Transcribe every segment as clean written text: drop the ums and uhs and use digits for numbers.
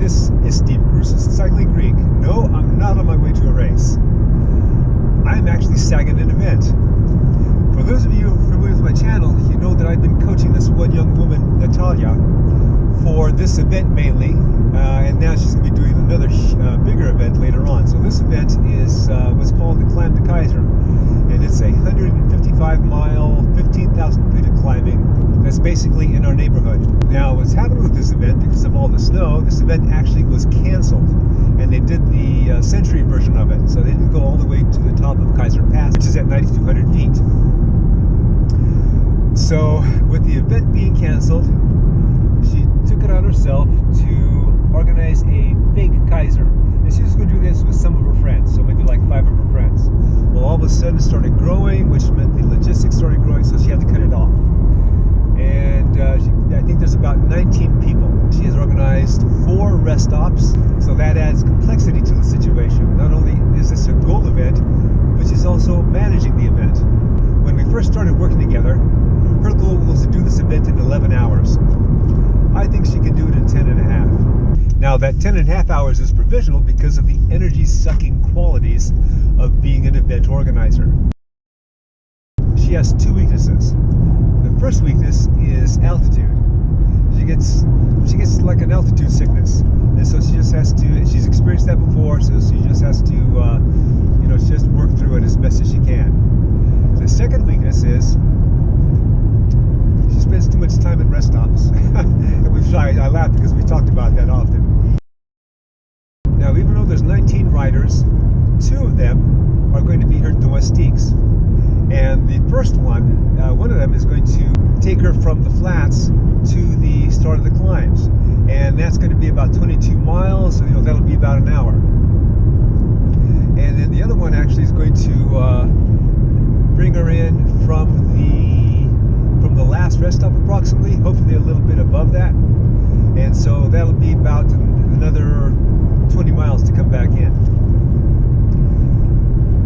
This is Steve Cruises Cycling Greek. No, I'm not on my way to a race. I'm actually sagging an event. For those of you familiar with my channel, you know that I've been coaching this one young woman, Natalia, for this event mainly, and now she's going to be doing another bigger event later on. So this event is what's called the Climb to Kaiser, and it's a 155-mile, 15,000 feet of climbing that's basically in our neighborhood. Now, what's happened with this event, because of all the snow, this event actually was canceled, and they did the century version of it, so they didn't go all the way to the top of Kaiser Pass, which is at 9,200 feet. So, with the event being canceled, she took it on herself to organize a fake Kaiser. And she was going to do this with some of her friends, so maybe like 5 of her friends. Well, all of a sudden it started growing, which meant the logistics started growing, so she had to cut it off. And I think there's about 19 people. She has organized 4 rest stops, so that adds complexity to the situation. Not only is this a goal event, but she's also managing the event. When we first started working together, her goal was to do this event in 11 hours. I think she can do it in 10 and a half. Now that 10 and a half hours is provisional because of the energy-sucking qualities of being an event organizer. She has 2 weaknesses. The first weakness is altitude. She gets like an altitude sickness, and so she just has to. She's experienced that before, so she just has to, just work through it as best as she can. The second weakness is she spends too much time at rest stops. And I laugh because we talked about that often. Now, even though there's 19 riders, 2 of them are going to be her domestiques. And the first one of them is going to take her from the flats to the start of the climbs. And that's going to be about 22 miles, so that'll be about an hour. And then the other one actually is going to bring her in from the last rest stop approximately, hopefully a little bit above that. And so that'll be about another 20 miles to come back in.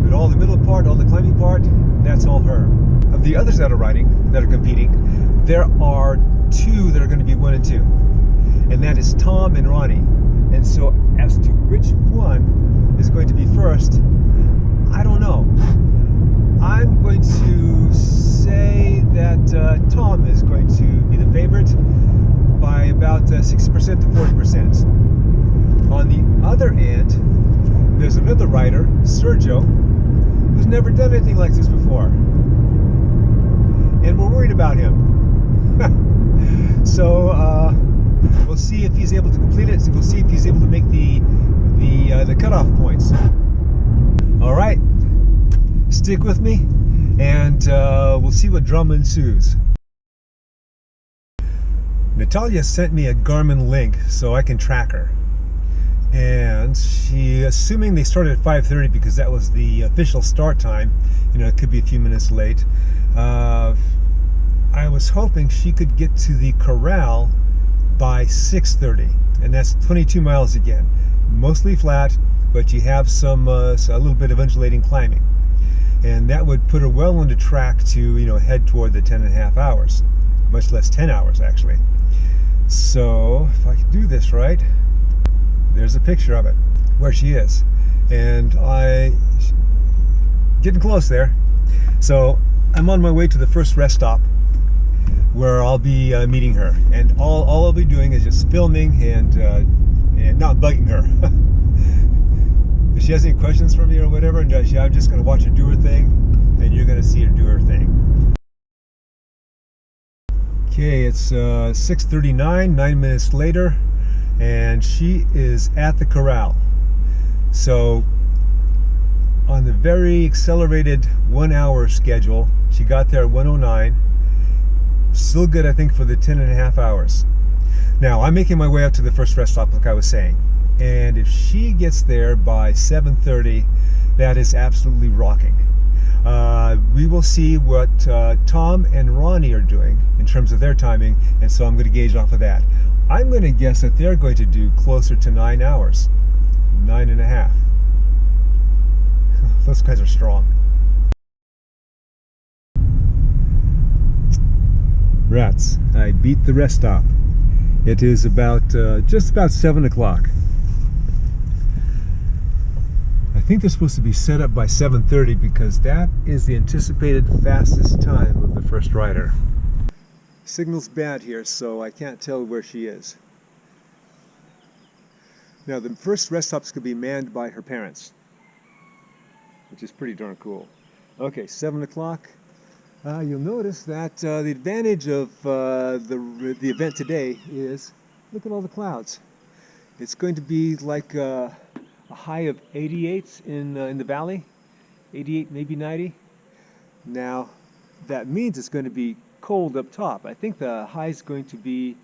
But all the middle part, all the climbing part, that's all her. Of the others that are competing, there are 2 that are going to be 1 and 2. And that is Tom and Ronnie. And so as to which one is going to be first, I don't know. I'm going to say that Tom is going to be the favorite by about 60% to 40%. On the other end, there's another rider, Sergio, who's never done anything like this before. And we're worried about him. So we'll see if he's able to complete it. We'll see if he's able to make the cutoff points. All right, stick with me, and we'll see what drama ensues. Natalia sent me a Garmin link so I can track her. And she, assuming they started at 5:30 because that was the official start time, it could be a few minutes late. I was hoping she could get to the corral by 6:30, and that's 22 miles again. Mostly flat, but you have a little bit of undulating climbing. And that would put her well on the track to, head toward the 10 and a half hours, much less 10 hours actually. So if I can do this right, there's a picture of it, where she is. And getting close there. So I'm on my way to the first rest stop where I'll be meeting her. And all I'll be doing is just filming and not bugging her. If she has any questions for me or whatever, I'm just going to watch her do her thing, and you're going to see her do her thing. Okay, it's 6:39, 9 minutes later, and she is at the corral. So on the very accelerated 1-hour schedule, she got there at 1:09. Still good, I think, for the 10 and a half hours. Now, I'm making my way up to the first rest stop, like I was saying. And if she gets there by 7:30, that is absolutely rocking. We will see what Tom and Ronnie are doing in terms of their timing, and so I'm going to gauge off of that. I'm going to guess that they're going to do closer to 9 hours, 9 and a half. Those guys are strong. Rats, I beat the rest stop. It is about just about 7 o'clock. I think they're supposed to be set up by 7:30 because that is the anticipated fastest time of the first rider. Signal's bad here, so I can't tell where she is. Now, the first rest stops could be manned by her parents, which is pretty darn cool. Okay, 7 o'clock. You'll notice that the advantage of the event today is, look at all the clouds. It's going to be like a high of 88 in the valley, 88, maybe 90. Now, that means it's going to be cold up top. I think the high is going to be,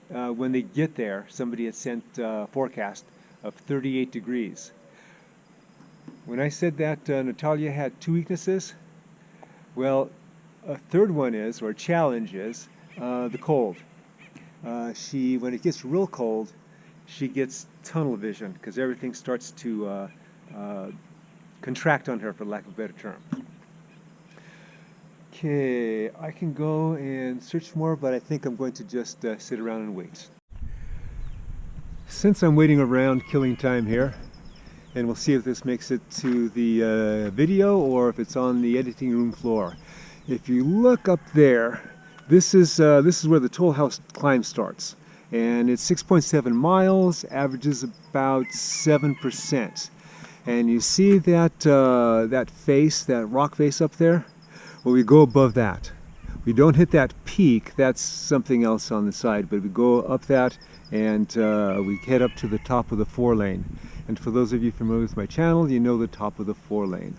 when they get there, somebody had sent a forecast of 38 degrees. When I said that Natalia had two weaknesses, well, a third one is, or a challenge is, the cold. When it gets real cold, she gets tunnel vision because everything starts to contract on her, for lack of a better term. Okay, I can go and search more, but I think I'm going to just sit around and wait. Since I'm waiting around, killing time here, and we'll see if this makes it to the video or if it's on the editing room floor. If you look up there, this is where the Toll House climb starts, and it's 6.7 miles, averages about 7%. And you see that that face, that rock face up there? Well, we go above that. We don't hit that peak, that's something else on the side, but we go up that and we head up to the top of the 4-lane. And for those of you familiar with my channel, you know the top of the 4-lane.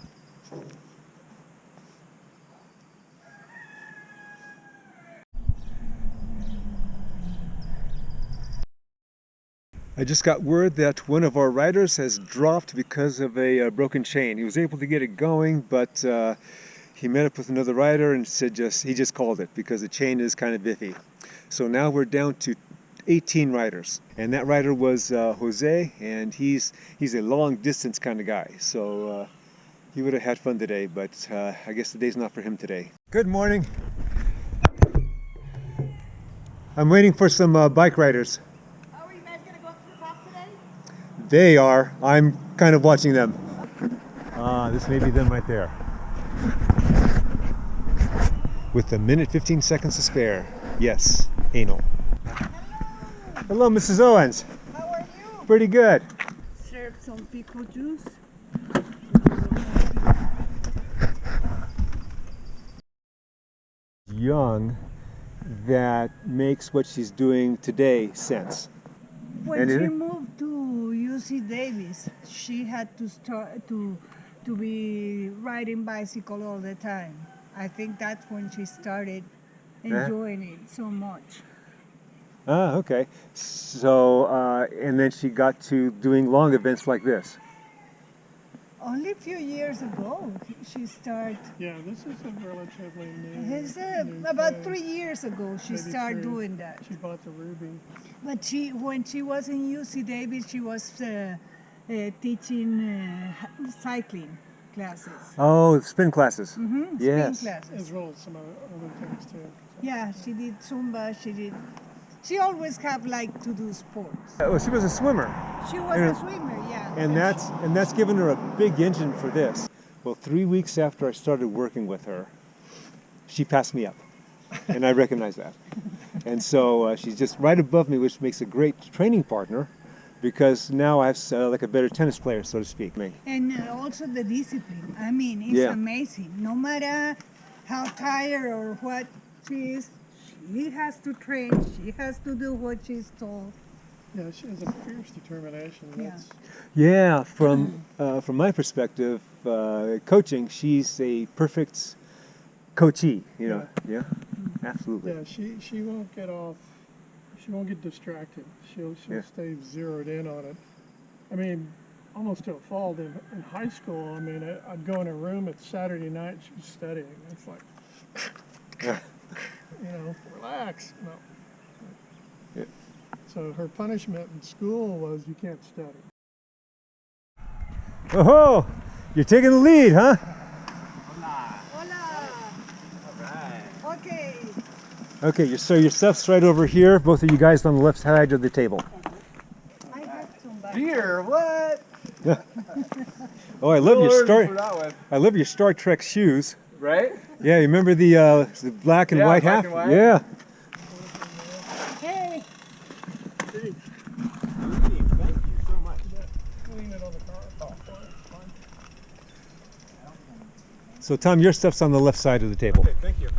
I just got word that one of our riders has dropped because of a broken chain. He was able to get it going, but he met up with another rider and said he just called it because the chain is kind of iffy. So now we're down to 18 riders, and that rider was Jose, and he's a long distance kind of guy. So he would have had fun today, but I guess the day's not for him today. Good morning. I'm waiting for some bike riders. Are you guys gonna go up to the top today? They are. I'm kind of watching them. This may be them right there. With a minute 15 seconds to spare. Yes, anal. Hello, Mrs. Owens. How are you? Pretty good. Serve some pickle juice. Young, that makes what she's doing today sense. When she moved to UC Davis, she had to start to be riding bicycle all the time. I think that's when she started enjoying it so much. Ah, okay. So, and then she got to doing long events like this. Only a few years ago, she started. Yeah, this is a relatively new. It's about 3 years ago she started doing that. She bought the Ruby. But when she was in UC Davis, she was teaching cycling classes. Oh, spin classes. Mm-hmm, yes. spin classes. As well as some other things too. Yeah, she did Zumba. She always have liked to do sports. Well, she was a swimmer. She was a swimmer, yeah. And that's given her a big engine for this. Well, 3 weeks after I started working with her, she passed me up, and I recognize that. And so she's just right above me, which makes a great training partner, because now I have like a better tennis player, so to speak. And also the discipline. I mean, it's amazing. No matter how tired or what she is, she has to train. She has to do what she's told. Yeah, she has a fierce determination. Yeah, from my perspective, coaching, she's a perfect coachee. You know, yeah, absolutely. Yeah, she won't get off. She won't get distracted. She'll stay zeroed in on it. I mean, almost to a fault. In high school, I mean, I'd go in her room. It's Saturday night. She's studying. It's like, you know, relax. No. Yeah. So her punishment in school was you can't study. Oh, you're taking the lead, huh? Hola. All right. Okay. Okay, so your stuff's right over here. Both of you guys on the left side of the table. I have some back. Beer, what? Oh, I love your For Star. that one. I love your Star Trek shoes. Right? Yeah, you remember the black and Yeah, white black half? and white. Yeah. Hey, Thank you so much. Clean it on the car. Oh, fine. So Tom, your stuff's on the left side of the table. Okay, thank you.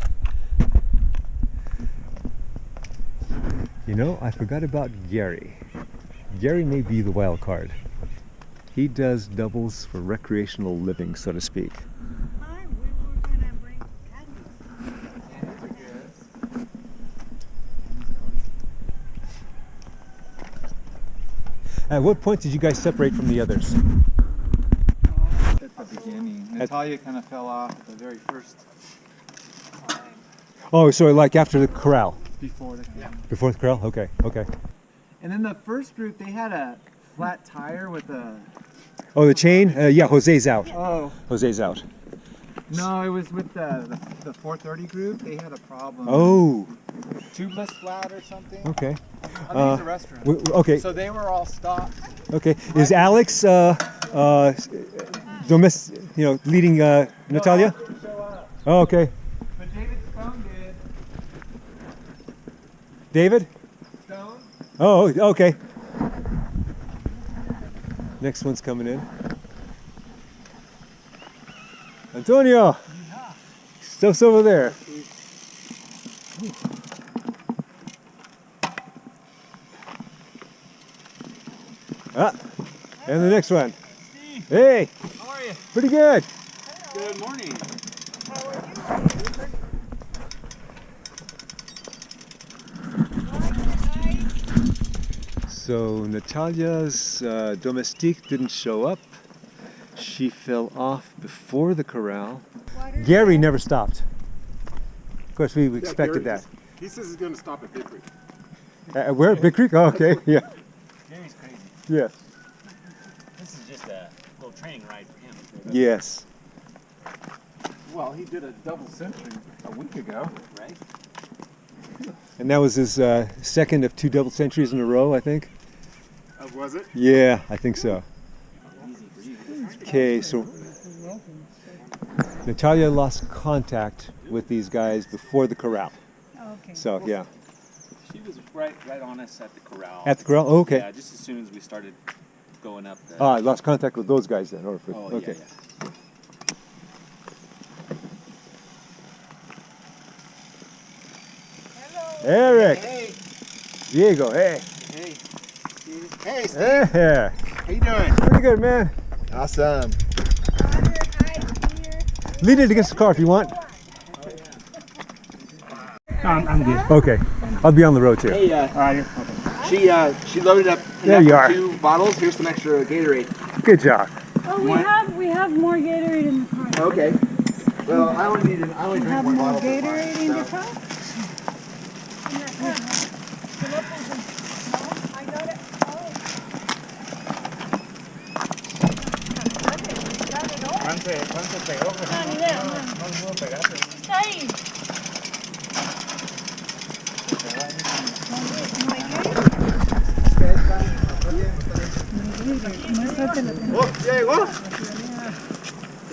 You know, I forgot about Gary. Gary may be the wild card. He does doubles for recreational living, so to speak. hi, we were gonna bring candy. At what point did you guys separate from the others? At the beginning. Natalia kind of fell off at the very first time. Oh, so like after the corral? Before the Before the corral? Okay, okay. And then the first group, they had a flat tire with a... Oh, the chain? Yeah, Jose's out. Oh. Jose's out. No, it was with the 430 group. They had a problem. Oh, Tubeless flat or something. okay. I think it's a restroom. Okay, So they were all stopped. okay. Is Alex leading Natalia? Didn't show up. Oh, okay. But David Stone did. David? Stone? Oh, okay. Next one's coming in. Antonio! Stuff's over there. Ah, and the next one. Hey, How are you? pretty good. Good morning. So Natalia's domestique didn't show up. She fell off before the corral. Gary never stopped. Of course, we expected that. He says he's going to stop at Big Creek. Where? Big Creek? Oh, okay, yeah. Gary's crazy. Yeah. This is just a little training ride for him. Yes. Well, he did a double century a week ago. Right? And that was his second of 2 double centuries in a row, I think. Was it? Yeah, I think so. Easy for you. Okay, so Natalia lost contact with these guys before the corral. Okay. So, yeah. She was right on us at the corral. At the corral? Oh, okay. Yeah, just as soon as we started going up the... Ah, I lost contact with those guys then. Oh, Okay. yeah. Eric! Hey. Diego, hey! Hey. Hey, Steve. Hey! How you doing? Pretty good, man. Awesome. Lean it against the car if you want. I'm good. Okay. I'll be on the road too. Hey, she loaded up There you are. 2 bottles. Here's some extra Gatorade. Good job. Oh, we have more Gatorade in the car. Okay. Well, I only We drank have one more bottle. Gatorade in the car. ¿Cuánto pegó? Pues no pudo pegarse. Está ahí. Oh, ya llegó.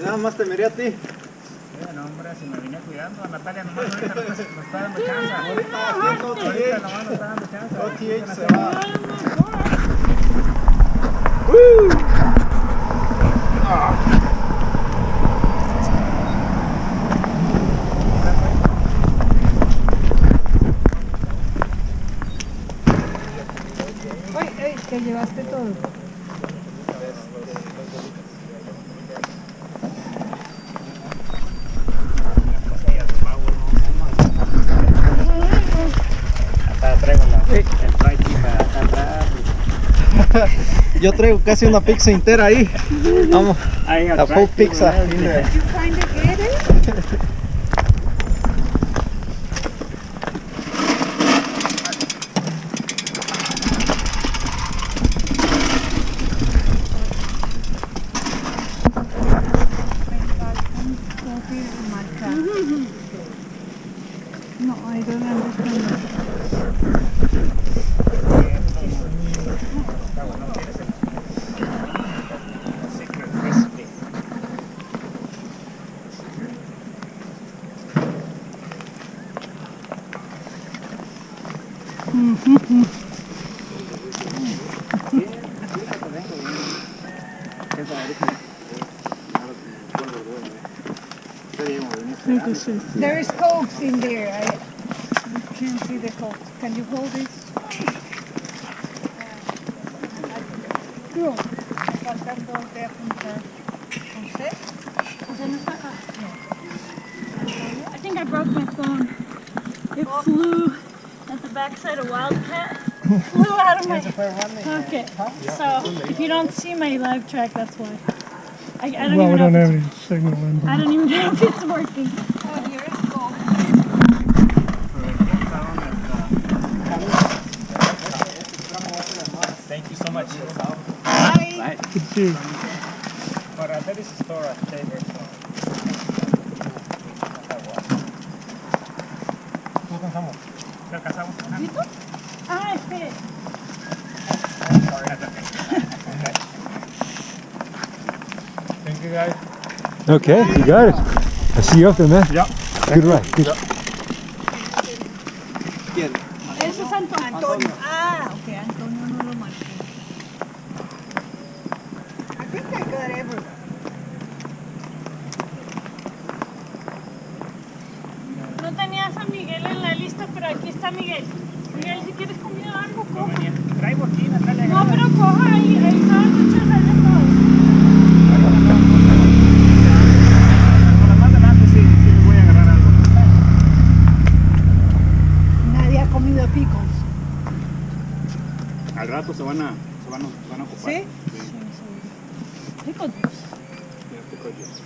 Nada más te miré a ti. No, hombre, si me vine cuidando, a Natalia nomás ahorita nos está dando chance. Ahorita Ahorita nomás nos está dando chance. OTH se va. Ay, te llevaste todo. Hasta traigo el try aquí para atrás. Yo traigo casi una pizza entera ahí. Vamos. Ahí A full pizza. Did you find the Gatorade? No, I don't understand. This is There is Cokes in there. I can't see the Cokes. Can you hold this? No. Me faltan dos de apuntar. ¿José? I think I broke my phone. It flew at the backside of Wildcat. Flew out of my... Okay, so if you don't see my live track, that's why. I don't well, we even don't know have if any signal in I here. don't even know if it's working. Oh, here is Coke. Thank you so much. Bye. Good to see you. Para hacer esa historia, ¿Qué alcanzamos? ¿Listo? Ah, espere. Thank you guys. Okay, you got it. I see you up there, man. Yep. Good ride. Good. Eso es Antonio. Antonio. Ah, okay. Antonio no lo marqué. I think I got everyone. No tenías a Miguel en la lista, pero aquí está Miguel. Miguel, si quieres comida algo, coja. Traigo aquí, Natalia. No, pero coja ahí estaban muchas de todo. Más adelante sí les voy a agarrar algo. Nadie ha comido pickles. Al rato se van a ocupar. ¿Sí? Pickle juice.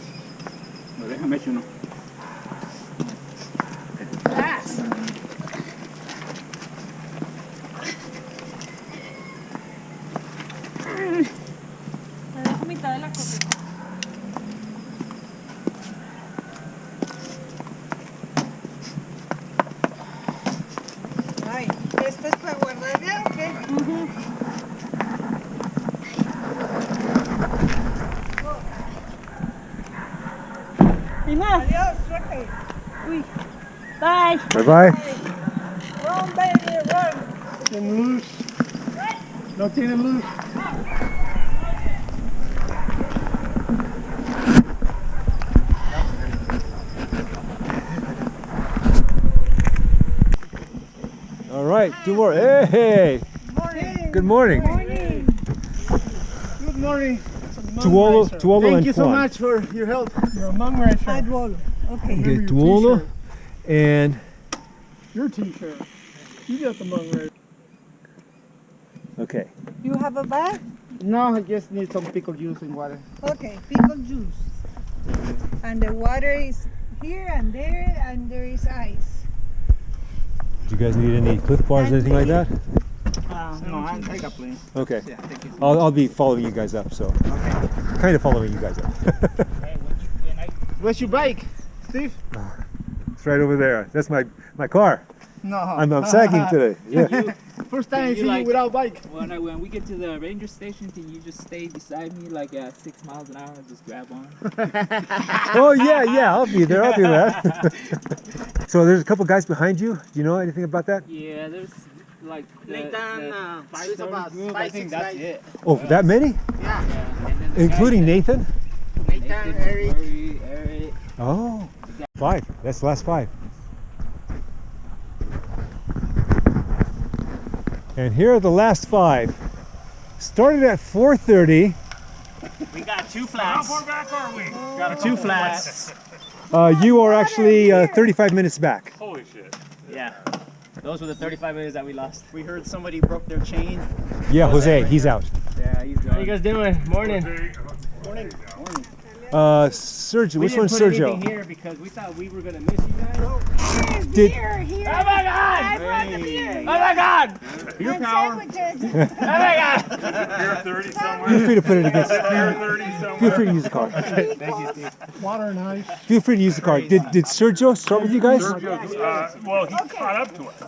No, déjame echar uno. Glass. Le dejo mitad de la copita. Ay, ¿esto es para guardar ya o qué? Y más. Adiós, suerte. Uy. Bye. Bye-bye. Run, baby, run. Tienen luz. No tienen luz. All right, two more. Hey, Morning. good morning. Morning. Good morning. Tuolo Thank and you so Juan. much for your help. You're a mung racer. Adwolo. Okay. Okay, your Tuolo t-shirt. and Your t-shirt. You got the mung racer. okay. You have a bag? No, I just need some pickle juice and water. Okay, pickle juice. And the water is here and there is ice. Do you guys need any Cliff Bars or anything like that? No, I got plenty. Okay. Yeah, thank you. I'll be following you guys up. So, kind of following you guys up. Where's your bike, Steve? It's right over there. That's my car. No. I'm sagging today. Yeah. First time I you see you like- without bike. When we get to the ranger station, can you just stay beside me like at 6 miles an hour and just grab on? Oh yeah. I'll be there. I'll do that. So there's a couple guys behind you. Do you know anything about that? Yeah, there's like Nathan, the there's about group. I 5, think 6 that's guys. it. Oh, that many? Yeah. And then the Including guys Nathan? Nathan, that- Eric. Murray, Eric. Oh, 5. That's the last 5. And here are the last 5. Started at 4:30. We got 2 flats. How far back are we? Got 2 flats. You are actually 35 minutes back. Holy shit. Yeah. Those were the 35 minutes that we lost. We heard somebody broke their chain. Yeah, Jose, he's out. Yeah, he's gone. How you guys doing? Morning. Morning. Sergio, We which one's didn't put anything Sergio? here because we thought we were gonna miss you guys. There's Did- beer here. Oh my God! I brought the beer. Oh my God! And sandwiches. Oh my God! Beer 30 somewhere. Feel free to put it against. Beer 30 somewhere. Feel free to use the card. Thank you, Steve. Water and ice. Feel free to use the card. Did Sergio start with you guys? Well, he caught up to us.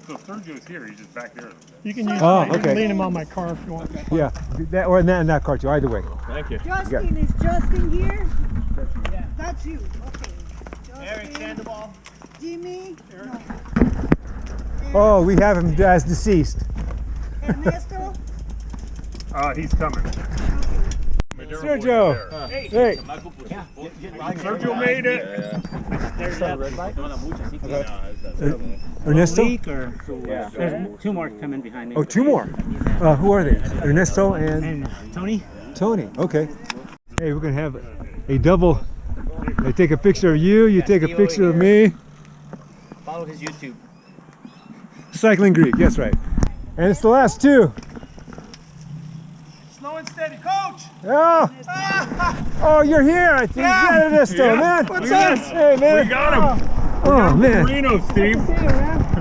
So Sergio's here. He's just back there. You can use Oh, you can okay. lean him on my car if you want. Yeah, that or in that card too. Either way. Thank you. Justin, is Justin here? Yeah. That's you. Okay. Justin, Eric Sandoval. Jimmy, no. Oh, we have him as deceased. Ernesto. He's coming. Sergio! Hey! Sergio made it. Ernesto? There's 2 more coming behind me. Oh, 2 more. Who are they? Ernesto and Tony? Tony. Okay. Hey, we're gonna have a double. I take a picture of you. You take a picture of me. Follow his YouTube. Cycling Greek. That's right. And it's the last 2. Slow and steady, coach. Oh, oh, you're here. I think. Yeah, Ernesto, man. What's up? Hey, man. We got him. Oh, man. Reno, Steve.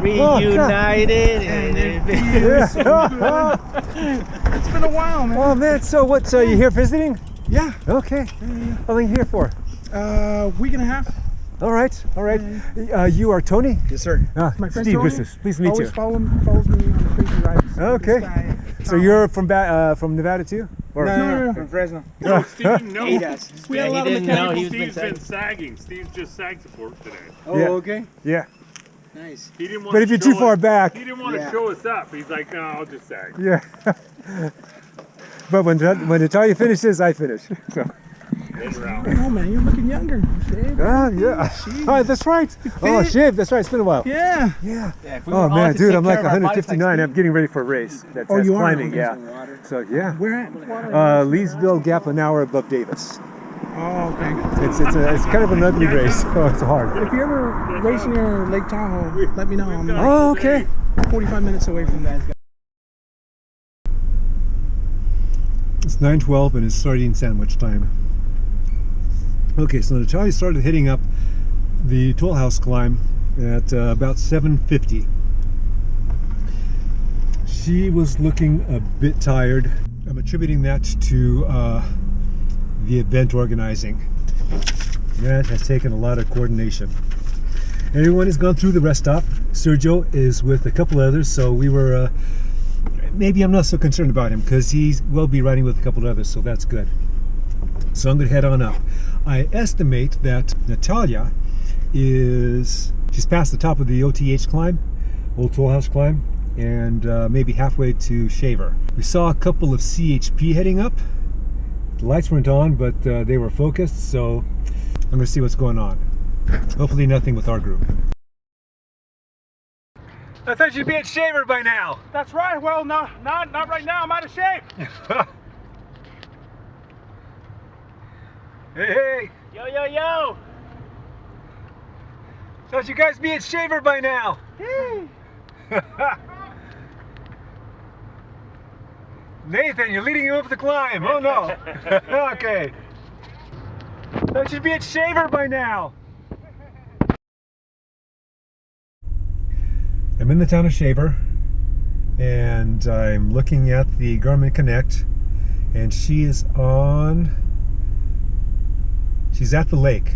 Reunited. Yeah. It's been a while, man. Oh, man. So, what? You here visiting? Yeah, Okay. How long are you here for? week and a half. All right. All right. You are Tony? Yes, sir. My friend Steve Tony. Business. Pleased to meet you. Follows me on the crazy rides. Okay. This guy, So you're from Nevada too? Or? No. From Fresno. No, Steve, no. He does. We had a lot he of didn't know mechanical. he was Steve's been been sagging. Steve's just sagged support today. Oh, Yeah. okay. Yeah. Nice. He didn't want But if to you're too show far us- back, He didn't want to Yeah. show us up. He's like, no, I'll just sag. yeah. But when Natalia finishes, I finish. So. Then we're out. Oh man, you're looking younger. Yeah. Oh, that's right. Oh, shave. That's right. It's been a while. Yeah. Yeah. Yeah, if we Oh were man, on to dude, take I'm like care of our bodies 159. I'm getting ready for a race. That's you are? climbing. Okay. Yeah. So yeah. Where at? Leesville Gap, an hour above Davis. Oh, okay. It's kind of an ugly race. So it's hard. If you ever race near Lake Tahoe, let me know. I'm like Oh, okay. 45 minutes away from that. It's 9:12 and it's sardine sandwich time. Okay, so Natalia started hitting up the toll house climb at about 7:50. She was looking a bit tired. I'm attributing that to the event organizing. That has taken a lot of coordination. Everyone has gone through the rest stop. Sergio is with a couple others, so we were maybe I'm not so concerned about him because he will be riding with a couple others, so that's good. So I'm going to head on up. I estimate that Natalia she's past the top of the OTH climb, Old Toll House climb, and maybe halfway to Shaver. We saw a couple of CHP heading up. The lights weren't on, but they were focused, so I'm going to see what's going on. Hopefully nothing with our group. I thought you'd be at Shaver by now. That's right. Well, not right now. I'm out of shape. Hey, Yo, yo, yo! thought you guys be at Shaver by now. Nathan, you're leading him up the climb. Oh no. Okay. Thought you'd be at Shaver by now. I'm in the town of Shaver, and I'm looking at the Garmin Connect, and she's at the lake,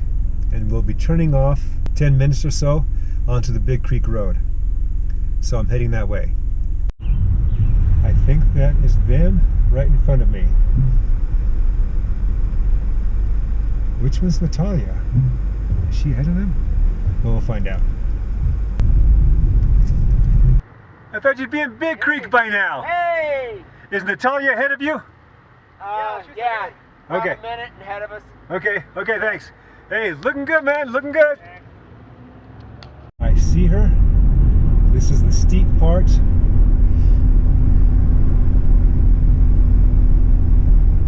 and we'll be turning off 10 minutes or so onto the Big Creek Road. So I'm heading that way. I think that is them right in front of me. Which one's Natalia? Is she ahead of them? Well, we'll find out. I thought you'd be in Big Creek by now. Hey! Is Natalia ahead of you? Yeah. Okay. About a minute ahead of us. Okay, thanks. Hey, looking good, man, looking good. I see her. This is the steep part.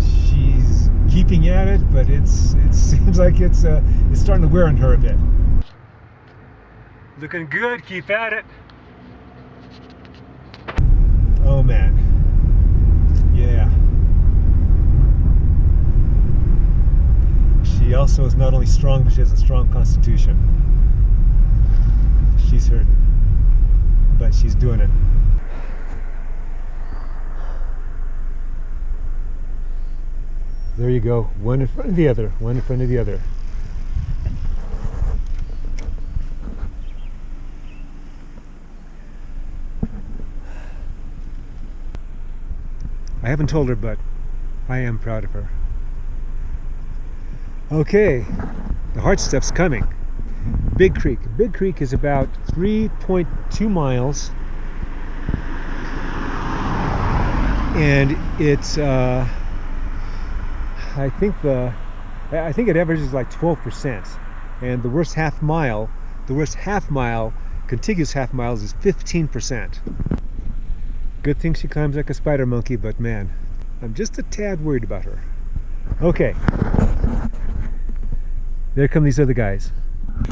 She's keeping at it, but it seems like it's starting to wear on her a bit. Looking good, keep at it. Oh man. Yeah. She also is not only strong, but she has a strong constitution. She's hurting, but she's doing it. There you go, one in front of the other, one in front of the other. I haven't told her, but I am proud of her. Okay, the hard stuff's coming. Big Creek. Big Creek is about 3.2 miles. And it's I think it averages like 12%, and the worst half mile, contiguous half miles is 15%. Good thing she climbs like a spider monkey, but man, I'm just a tad worried about her. Okay, there come these other guys.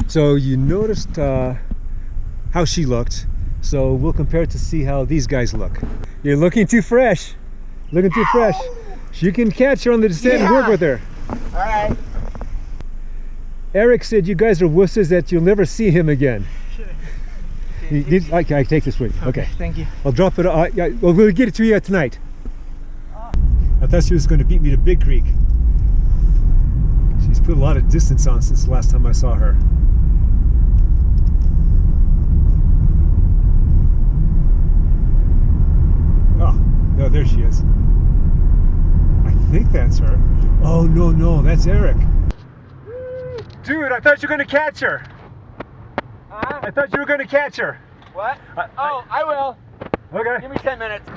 So you noticed how she looked, so we'll compare it to see how these guys look. You're looking too fresh. Looking too fresh. You can catch her on the descent and work with her. All right. Eric said you guys are wusses that you'll never see him again. I take this with you. Okay. Thank you. I'll drop it. Yeah, well, we'll get it to you tonight. I thought she was going to beat me to Big Creek. She's put a lot of distance on since the last time I saw her. Oh, no, there she is. I think that's her. Oh, no, that's Eric. Dude, I thought you were going to catch her. Huh? I thought you were going to catch her. What? I will. Okay. Give me 10 minutes.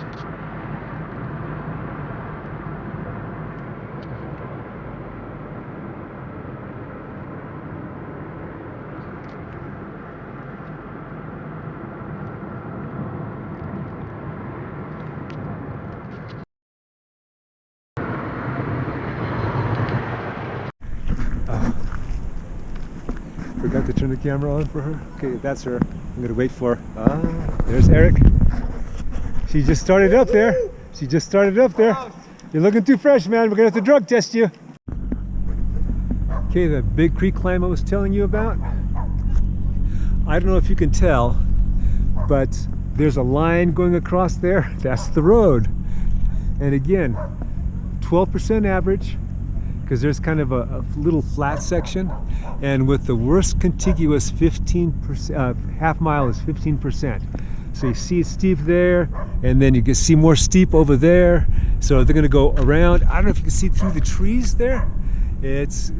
Forgot to turn the camera on for her. Okay, that's her. I'm gonna wait for her. There's Eric. She just started up there. You're looking too fresh, man. We're gonna have to drug test you. Okay, the Big Creek climb I was telling you about. I don't know if you can tell, but there's a line going across there. That's the road. And again, 12% average, because there's kind of a little flat section, and with the worst contiguous 15% half mile is 15%. So you see it's steep there, and then you can see more steep over there. So they're going to go around. I don't know if you can see through the trees there. That's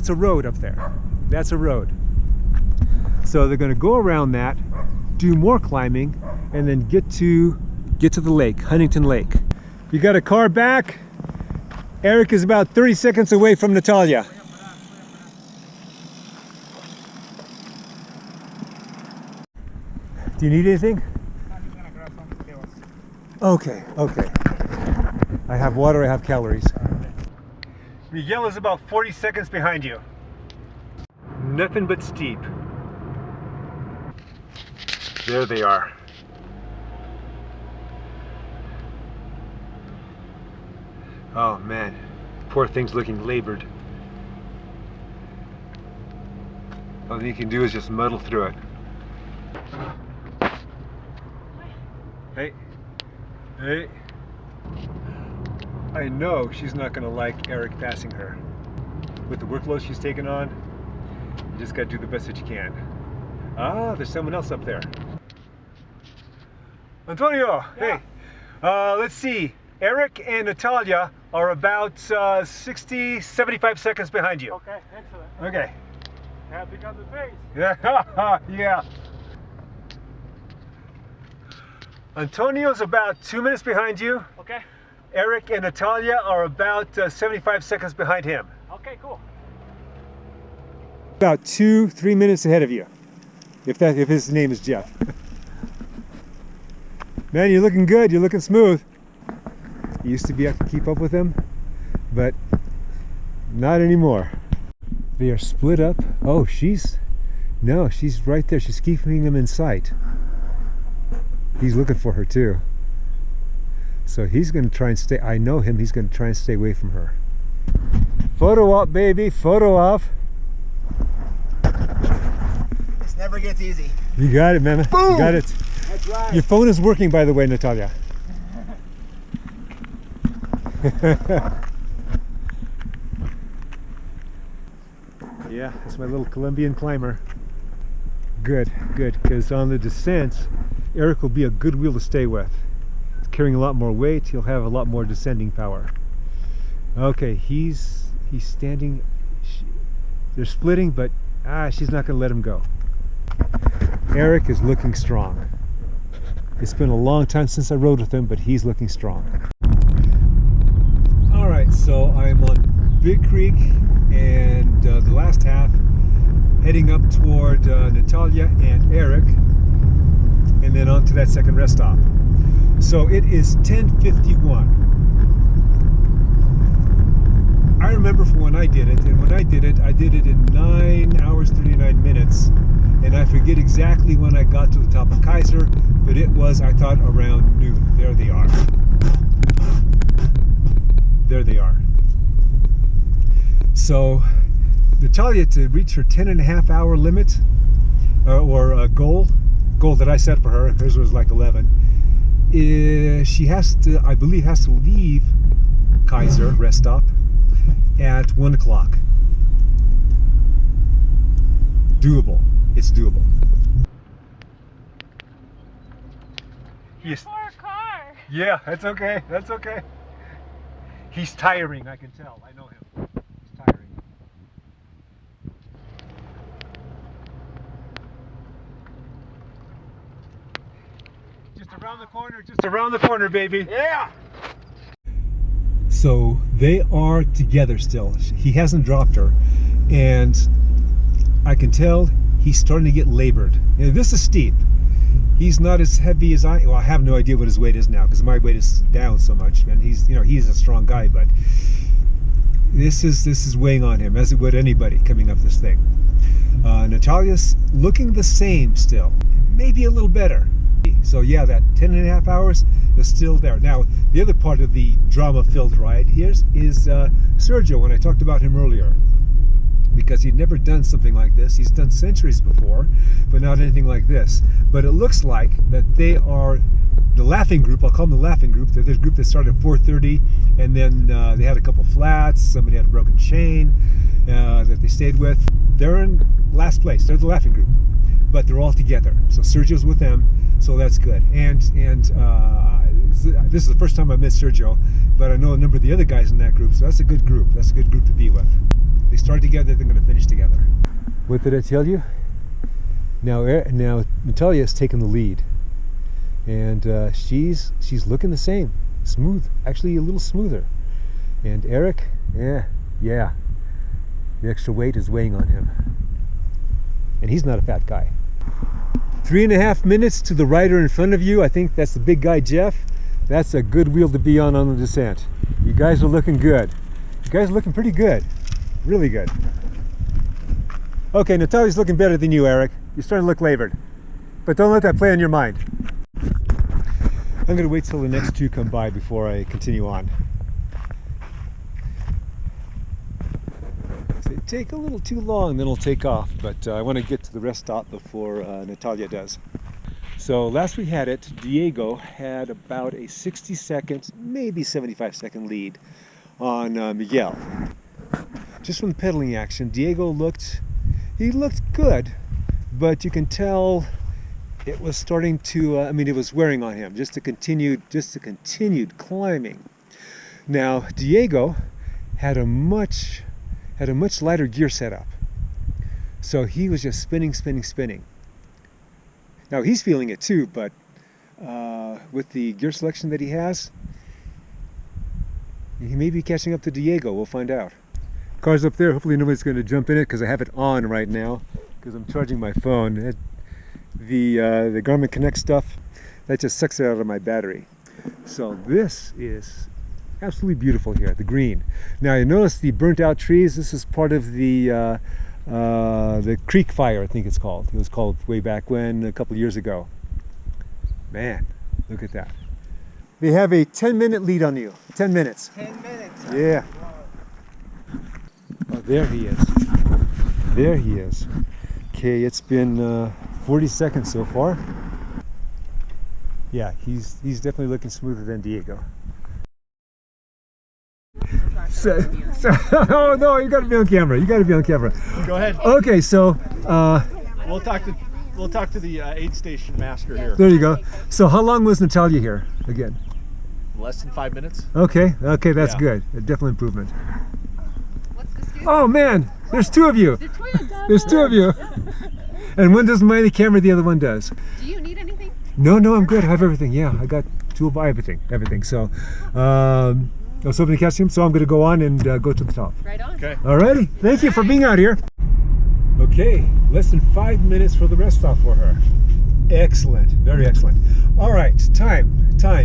a road up there. That's a road. So they're going to go around that, do more climbing, and then get to the lake, Huntington Lake. You got a car back. Eric is about 30 seconds away from Natalia. Do you need anything? I'm just gonna grab some pills. Okay. I have water, I have calories. Miguel is about 40 seconds behind you. Nothing but steep. There they are. Oh man, poor thing's looking labored. All you can do is just muddle through it. Hey. I know she's not going to like Eric passing her. With the workload she's taken on, you just got to do the best that you can. Ah, there's someone else up there. Antonio, Yeah. Hey. Let's see. Eric and Natalia are about 60, 75 seconds behind you. Okay, excellent. Okay. Have to cut the face. Yeah. Antonio's about 2 minutes behind you. Okay. Eric and Natalia are about 75 seconds behind him. Okay, cool. About 2-3 minutes ahead of you. If his name is Jeff. Man, you're looking good. You're looking smooth. You used to be able to keep up with them, but not anymore. They are split up. Oh, she's right there. She's keeping them in sight. He's looking for her too. So he's going to try and stay. I know him. He's going to try and stay away from her. Photo op, baby. Photo op. This never gets easy. You got it, man. Boom! You got it. That's right. Your phone is working, by the way, Natalia. Yeah, that's my little Colombian climber. Good, because on the descents, Eric will be a good wheel to stay with. He's carrying a lot more weight, he'll have a lot more descending power. Okay, he's standing, they're splitting, but she's not going to let him go. Eric is looking strong. It's been a long time since I rode with him, but he's looking strong. Alright, so I'm on Big Creek and the last half heading up toward Natalia and Eric, and then on to that second rest stop. So it is 10:51. I remember from when I did it, and when I did it in 9 hours 39 minutes, and I forget exactly when I got to the top of Kaiser, but it was, I thought, around noon. There they are. There they are. So Natalia, to reach her 10.5 hour limit, or goal that I set for her, hers was like 11, she has to, I believe, has to leave Kaiser rest stop at 1 o'clock. Doable. It's doable. Yes. For a car. Yeah, that's okay. That's okay. He's tiring, I can tell. I know him. He's tiring. Just around the corner, just around the corner, baby. Yeah! So they are together still. He hasn't dropped her, and I can tell he's starting to get labored. And this is steep. He's not as heavy as I have no idea what his weight is now, because my weight is down so much, and he's a strong guy, but this is weighing on him, as it would anybody coming up this thing. Natalia's looking the same still, maybe a little better. So yeah, that 10.5 hours is still there. Now, the other part of the drama-filled ride here is Sergio, when I talked about him earlier, because he'd never done something like this. He's done centuries before, but not anything like this. But it looks like that they are the laughing group. I'll call them the laughing group. They're the group that started at 4:30, and then they had a couple flats. Somebody had a broken chain that they stayed with. They're in last place. They're the laughing group, but they're all together. So Sergio's with them, so that's good. And this is the first time I met Sergio, but I know a number of the other guys in that group, so that's a good group. That's a good group to be with. They start together, they're going to finish together. What did I tell you? Now Natalia has taken the lead, and she's looking the same, smooth, actually a little smoother. And Eric, yeah, the extra weight is weighing on him, and he's not a fat guy. 3.5 minutes to the rider in front of you. I think that's the big guy, Jeff. That's a good wheel to be on the descent. You guys are looking good. You guys are looking pretty good. Really good. Okay, Natalia's looking better than you, Eric. You're starting to look labored. But don't let that play on your mind. I'm going to wait till the next two come by before I continue on. They take a little too long, then it'll take off. But I want to get to the rest stop before Natalia does. So last we had it, Diego had about a 60-second, maybe 75-second lead on Miguel. Just from the pedaling action, Diego looked good, but you can tell it was starting to, it was wearing on him, just the continued climbing. Now, Diego had a much lighter gear setup, so he was just spinning. Now he's feeling it too, but with the gear selection that he has, he may be catching up to Diego. We'll find out. Car's up there. Hopefully nobody's going to jump in it because I have it on right now because I'm charging my phone. The Garmin Connect stuff, that just sucks it out of my battery. So this is absolutely beautiful here, the green. Now you notice the burnt out trees. This is part of the creek fire, I think it's called. It was called way back when, a couple years ago. Man, look at that. They have a 10-minute lead on you. 10 minutes. 10 minutes. Yeah. Oh, there he is. There he is. Okay, it's been 40 seconds so far. Yeah, he's definitely looking smoother than Diego. Oh no, you got to be on camera. You got to be on camera. Go ahead. Okay, so We'll talk to the aid station master here. there you go. So how long was Natalia here again? Less than 5 minutes. Okay, that's Yeah. good. A definite improvement. Oh man, there's two of you. There's two of you. And one doesn't mind the camera, the other one does. Do you need anything? No, I'm good. I have everything. Yeah, I got everything. So, I was hoping to catch him, so I'm going to go on and go to the top. Right on. Okay. Alrighty, thank you for being out here. Okay, less than 5 minutes for the rest stop for her. Excellent, very excellent. All right, time.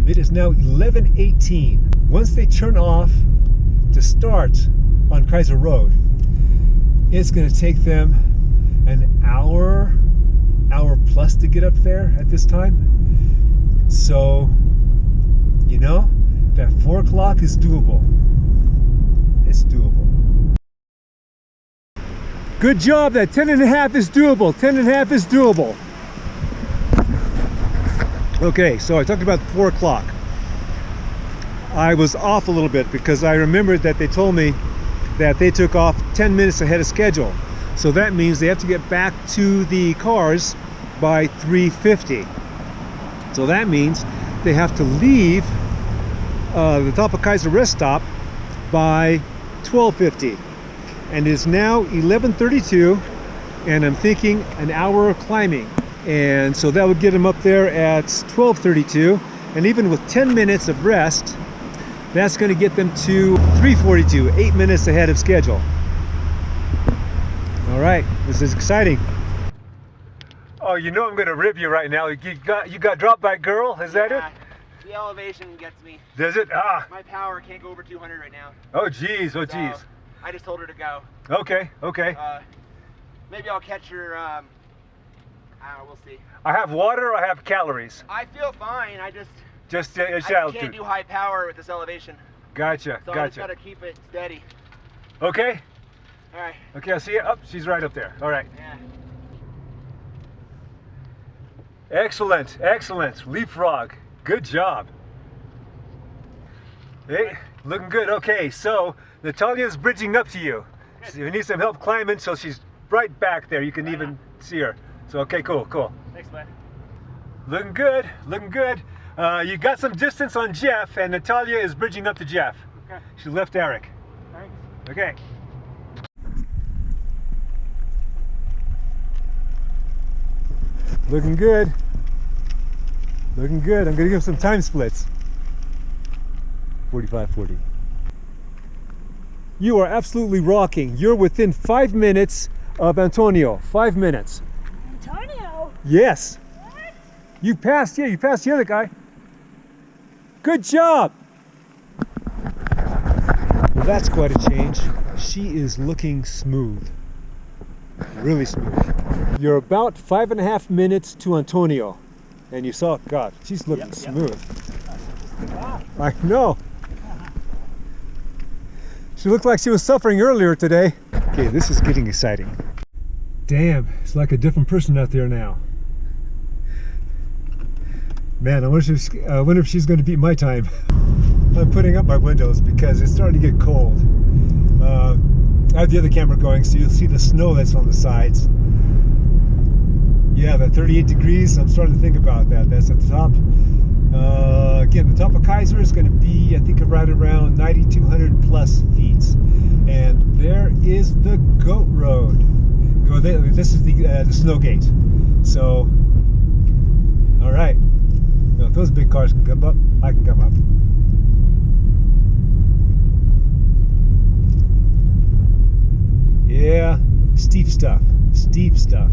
It is now 11:18. Once they turn off to start on Kaiser Road, it's going to take them an hour plus to get up there at this time. So, you know, that 4 o'clock is doable. It's doable. Good job, that 10.5 is doable. 10.5 is doable. Okay, so I talked about 4 o'clock. I was off a little bit because I remembered that they told me that they took off 10 minutes ahead of schedule. So that means they have to get back to the cars by 3:50. So that means they have to leave the top of Kaiser rest stop by 12:50. And it's now 11:32, and I'm thinking an hour of climbing. And so that would get them up there at 12:32, and even with 10 minutes of rest, that's going to get them to 3:42, 8 minutes ahead of schedule. All right, this is exciting. Oh, you know I'm going to rib you right now. You got dropped by a girl, is that it? The elevation gets me. Does it? Ah. My power can't go over 200 right now. Oh geez, oh geez. So I just told her to go. Okay. Maybe I'll catch her. I don't know, we'll see. I have water, I have calories. I feel fine. I altitude. can't do high power with this elevation. Gotcha, So I just gotta keep it steady. Okay. All right. Okay, I'll see you. Oh, she's right up there. All right. Yeah. Excellent. Leapfrog. Good job. Hey, looking good. Okay, so Natalia's bridging up to you. So you need some help climbing, so she's right back there. You can even see her. So, okay, cool. Thanks, man. Looking good. You got some distance on Jeff, and Natalia is bridging up to Jeff. Okay. She left Eric. Thanks. Okay. Looking good. I'm going to give some time splits. 45-40. You are absolutely rocking. You're within 5 minutes of Antonio. 5 minutes. Antonio? Yes. What? You passed the other guy. Good job. Well, that's quite a change. She is looking smooth. Really smooth. You're about 5.5 minutes to Antonio. And you saw, God, she's looking smooth. I know. She looked like she was suffering earlier today. Okay, this is getting exciting. Damn, it's like a different person out there now. Man, I wonder if she's going to beat my time. I'm putting up my windows because it's starting to get cold. I have the other camera going, so you'll see the snow that's on the sides. Yeah, that 38 degrees, I'm starting to think about that. That's at the top. Again, the top of Kaiser is going to be, I think, right around 9,200 plus feet. And there is the goat road. This is the snow gate. So, all right. Now, if those big cars can come up, I can come up. Yeah, steep stuff. Steep stuff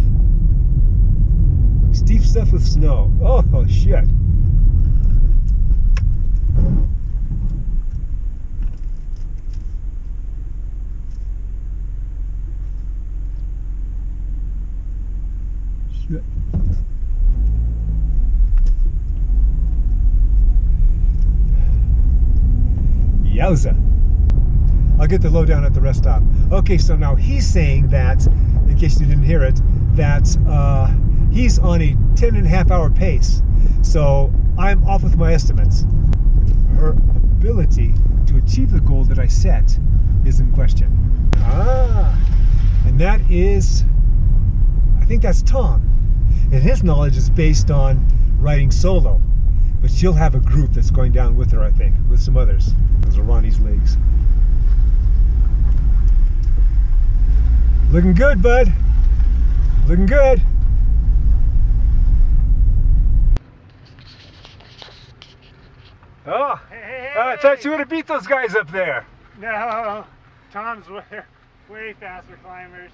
with snow. Oh, shit. Shit. Yowza. I'll get the lowdown at the rest stop. Okay, so now he's saying that, in case you didn't hear it, that he's on a 10.5 hour pace. So I'm off with my estimates. Her ability to achieve the goal that I set is in question. And that is, I think that's Tom. And his knowledge is based on riding solo. But she'll have a group that's going down with her, I think, with some others. Those are Ronnie's legs. Looking good, bud. Looking good. Oh, hey. I thought you would have beat those guys up there. No, Tom's way faster climbers.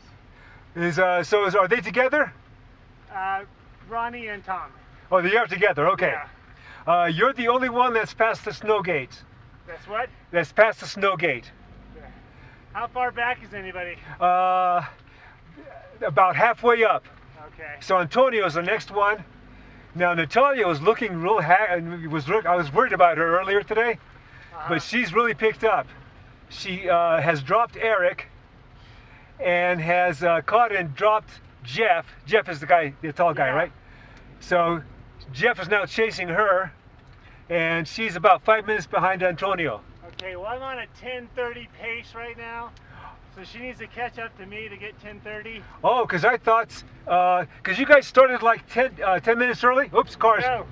Are they together? Ronnie and Tom. Oh, they are together, okay. Yeah. You're the only one that's past the snow gate. That's what? That's past the snow gate. How far back is anybody? About halfway up. Okay. So Antonio's the next one. Now Natalia was looking real I was worried about her earlier today, but she's really picked up. She has dropped Eric and has caught and dropped Jeff. Jeff is the guy, the tall guy, right? So Jeff is now chasing her, and she's about 5 minutes behind Antonio. Okay, well I'm on a 10:30 pace right now, so she needs to catch up to me to get 10:30. Oh, because I thought, because you guys started like 10 minutes early? Oops, cars. No.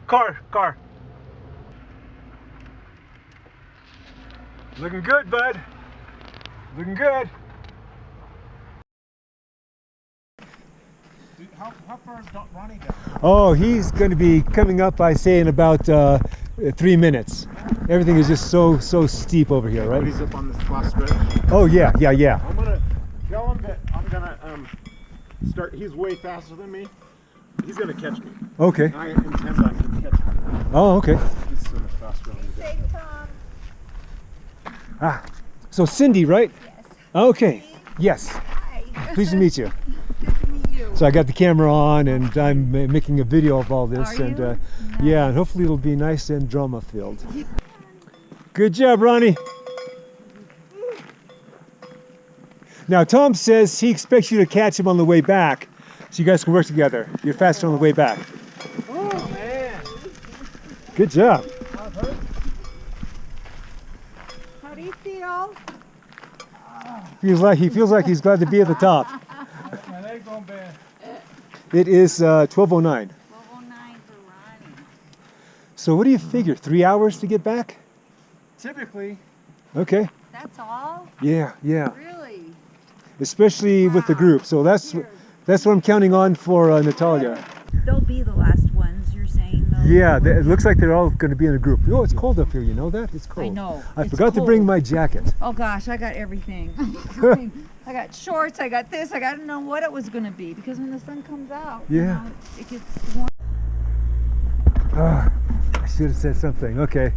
Car. Looking good, bud. Looking good. Dude, how far is Ronnie down? Oh, he's going to be coming up, I say, in about 3 minutes. Everything is just so steep over here, right? But he's up on this last stretch. Oh, yeah. I'm gonna tell him that I'm gonna start. He's way faster than me. He's gonna catch me. Okay. I intend on him catching me. Oh, okay. He's so much faster than me. Ah, so Cindy, right? Yes. Okay. Yes. Hi. Pleased to meet you. Good to meet you. So I got the camera on, and I'm making a video of all this, Are and you? yeah, and hopefully it'll be nice and drama filled. Good job, Ronnie. Now Tom says he expects you to catch him on the way back, so you guys can work together. You're faster on the way back. Oh man. Good job. How do you feel? He feels like he's glad to be at the top. My leg going bad. It is 12:09. 12:09 for Ronnie. So what do you figure? 3 hours to get back? Typically. Okay. That's all? Yeah. Really? Especially with the group. So that's what I'm counting on for Natalia. They'll be the last ones, you're saying, though? Yeah, it looks like they're all going to be in a group. Oh, it's cold up here, you know that? It's cold. I know. I It's forgot to bring cold. my jacket. Oh gosh, I got everything. I got shorts, I got this, I got to know what it was going to be, because when the sun comes out, Yeah. it gets warm. Ah, I should have said something. Okay.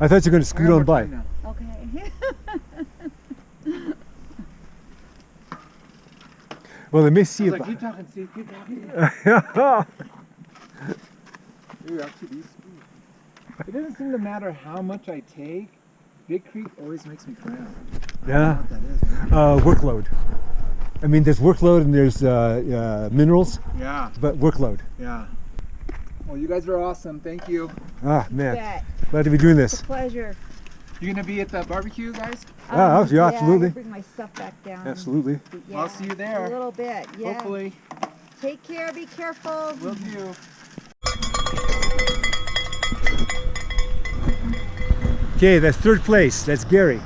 I thought you were going to scoot on by. Okay. Well, let me see if Keep talking, Steve. Keep talking. Ooh, actually, these. It doesn't seem to matter how much I take. Big Creek always makes me cramp. Yeah. What that is. Workload. I mean, there's workload and there's minerals, Yeah. but workload. Yeah. Well, you guys are awesome. Thank you. Ah, man. Bet. Glad to be doing this. Pleasure. You gonna be at the barbecue, guys? Yeah, Yeah, absolutely. I bring my stuff back down. Absolutely. Yeah, I'll see you there. A little bit, yeah. Hopefully. Take care, be careful. Will do. Okay, that's third place. That's Gary.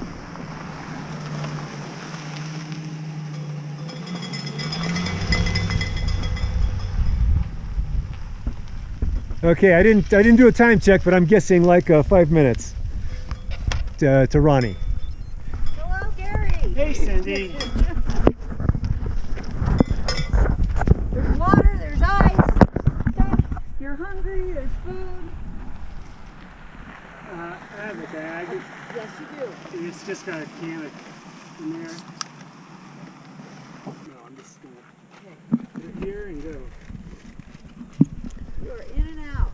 Okay, I didn't do a time check, but I'm guessing like 5 minutes to Ronnie. Hello, Gary. Hey, Cindy. There's water, there's ice. If you're hungry, there's food. I have a bag. Yes, you do. It's just got a can in there. No, I'm just gonna put it here and go. You're in and out.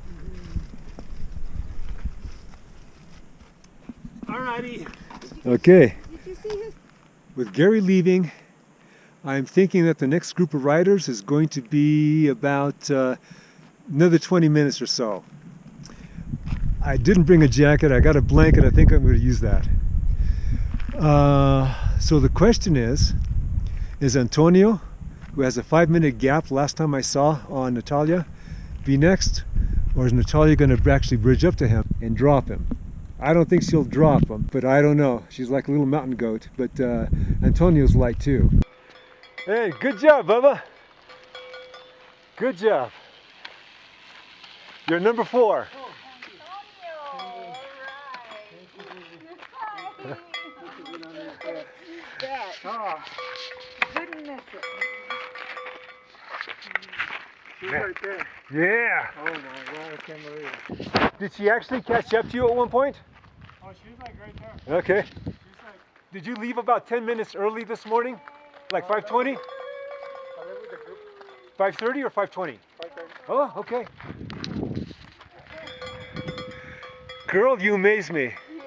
Alrighty. Okay, Did you see his? with Gary leaving, I'm thinking that the next group of riders is going to be about another 20 minutes or so. I didn't bring a jacket. I got a blanket. I think I'm going to use that. So the question is Antonio, who has a 5-minute gap last time I saw on Natalia, be next? Or is Natalia going to actually bridge up to him and drop him? I don't think she'll drop him, but I don't know. She's like a little mountain goat, but Antonio's light too. Hey, good job, Bubba. Good job. You're number 4. Oh, couldn't miss it. She's right there. Yeah. Oh my God, I can't believe it. Did she actually catch up to you at one point? Oh, she's like right there. Okay. She's like, Did you leave about 10 minutes early this morning? Like 5:20? I live with the group. 5:30 or 5:20? 5:30. Oh, okay. Girl, you amaze me. Yeah.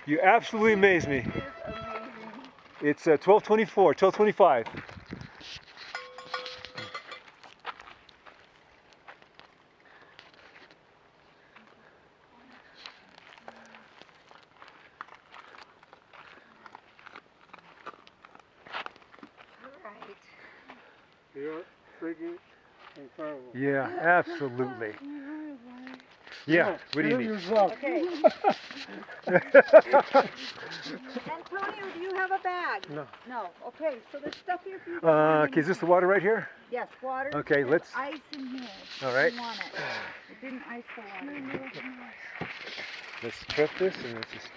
You absolutely amaze me. It is amazing. It's 12:24, 12:25. Right. You're freaking incredible. Yeah, absolutely. Yeah, what do you mean? Okay. Antonio, do you have a bag? No. No. Okay, so there's stuff here for you. Okay, is this the water right here? Yes, water. Okay, There's let's- ice in here. All right. You want it. It didn't ice the water. Let's prep this and let's just.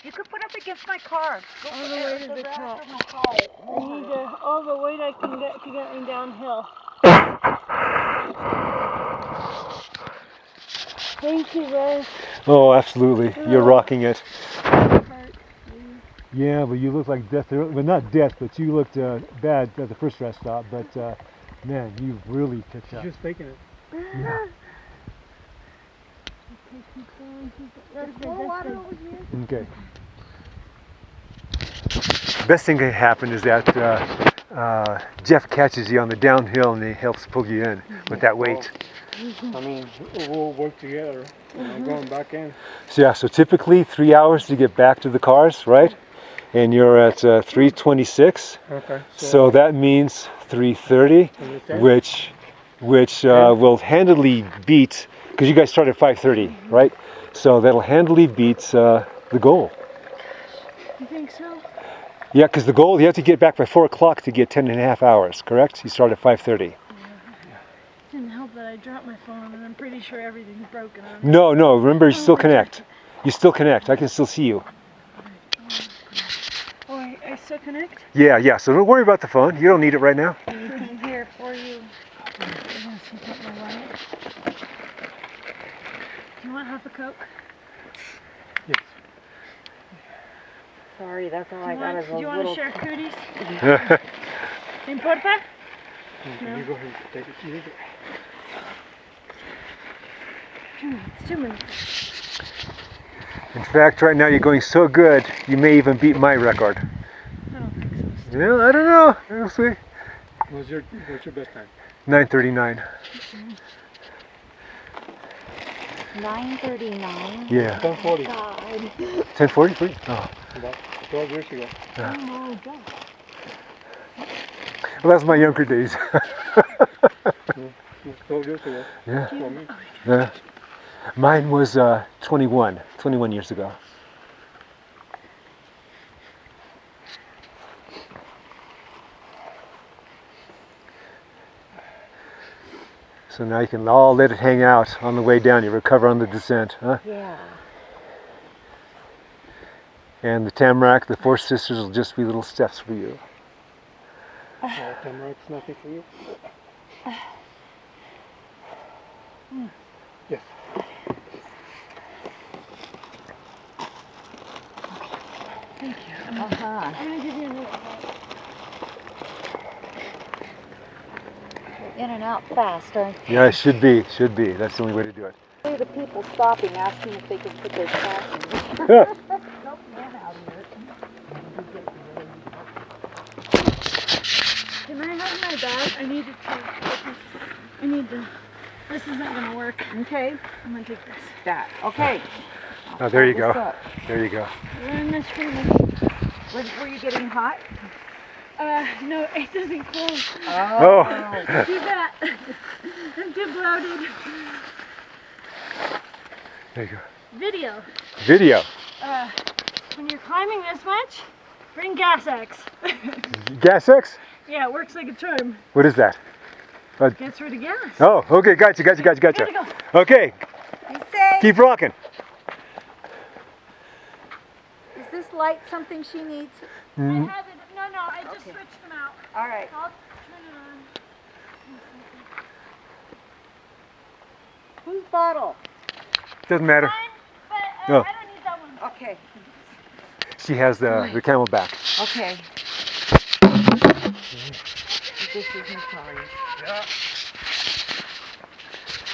You could put up against my car. Go All the way to the top. my car. I need all the weight I can get to get me downhill. Thank you, Ray. Oh, absolutely. You're rocking it. Yeah, but you look like death. Well, not death, but you looked bad at the first rest stop. But man, you've really picked up. She's just faking it. Yeah. There's more water over here. Okay. Best thing can happen is that Jeff catches you on the downhill and he helps pull you in with that weight. I mean, we'll work together. I'm going back in. So yeah, so typically 3 hours to get back to the cars, right? And you're at 3:26. Okay. So that means 3:30, which will handily beat, because you guys started at 5:30, right? So that'll handily beat the goal. You think so? Yeah, because the goal, you have to get back by 4 o'clock to get 10.5 hours, correct? You start at 5:30. Didn't help that I dropped my phone and I'm pretty sure everything's broken on it. No, remember you still connect. You still connect. I can still see you. Oh, I still connect? Yeah, so don't worry about the phone. You don't need it right now. Anything here for you. Yes, you got my wallet. Do you want half a Coke? Yes. Sorry, that's all I got is a Do you want little. to share cooties? ¿Te importa? No. You go ahead and take it. You take it. 2 minutes, 2 minutes. In fact, right now you're going so good, you may even beat my record. I don't think so. Yeah, I don't know. We'll see. What's your best time? 9:39. 9:39. Yeah. 10:40. God. 10:40? Oh. About 12 years ago. Oh my God. Well, that's my younger days. 12 years ago. Yeah. For me. Yeah. Mine was 21 years ago. So now you can all let it hang out on the way down. You recover on the descent, huh? Yeah. And the Tamarack, the Four Sisters will just be little steps for you. Tamarack's nothing for you? Yes. Thank you. Uh-huh. I'm going to give you a minute. In and out fast, aren't you? Yeah, it should be. That's the only way to do it. The people stopping, asking if they can put their cash in. Yeah. Nope, get out of here. Can I have my bag? I need to this isn't going to work. Okay. I'm going to take this. That. Okay. Oh, there you Hold this go. up. There you go. We're in this freezing. Were you getting hot? No, it doesn't close. Oh. Do that. I'm too bloated. There you go. Video. Video. When you're climbing this much, bring Gas X. Gas X? Yeah, it works like a charm. What is that? Gets rid of gas. Oh, okay, gotcha. Gotta go. Okay, Be safe. keep rocking. light something she needs? I have it. No, I just Okay. switched them out. All right. I'll turn it on. Whose bottle? Doesn't matter. Mine, but No. I don't need that one. Okay. She has the Camelback. Okay. This is Natalia.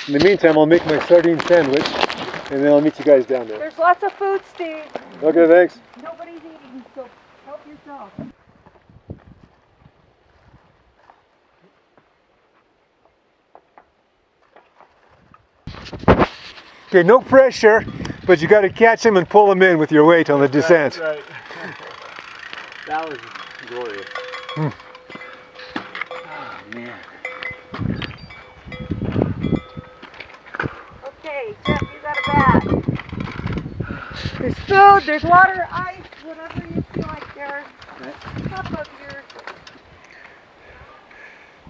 In the meantime, I'll make my sardine sandwich, and then I'll meet you guys down there. There's lots of food, Steve. Okay, thanks. Nobody's eating, so help yourself. Okay, no pressure, but you got to catch him and pull him in with your weight on the descent. Right. That was glorious. Hmm. Oh, man. Okay, Jeff, you got a bag. There's food, there's water, ice, whatever you feel like there. Top of your...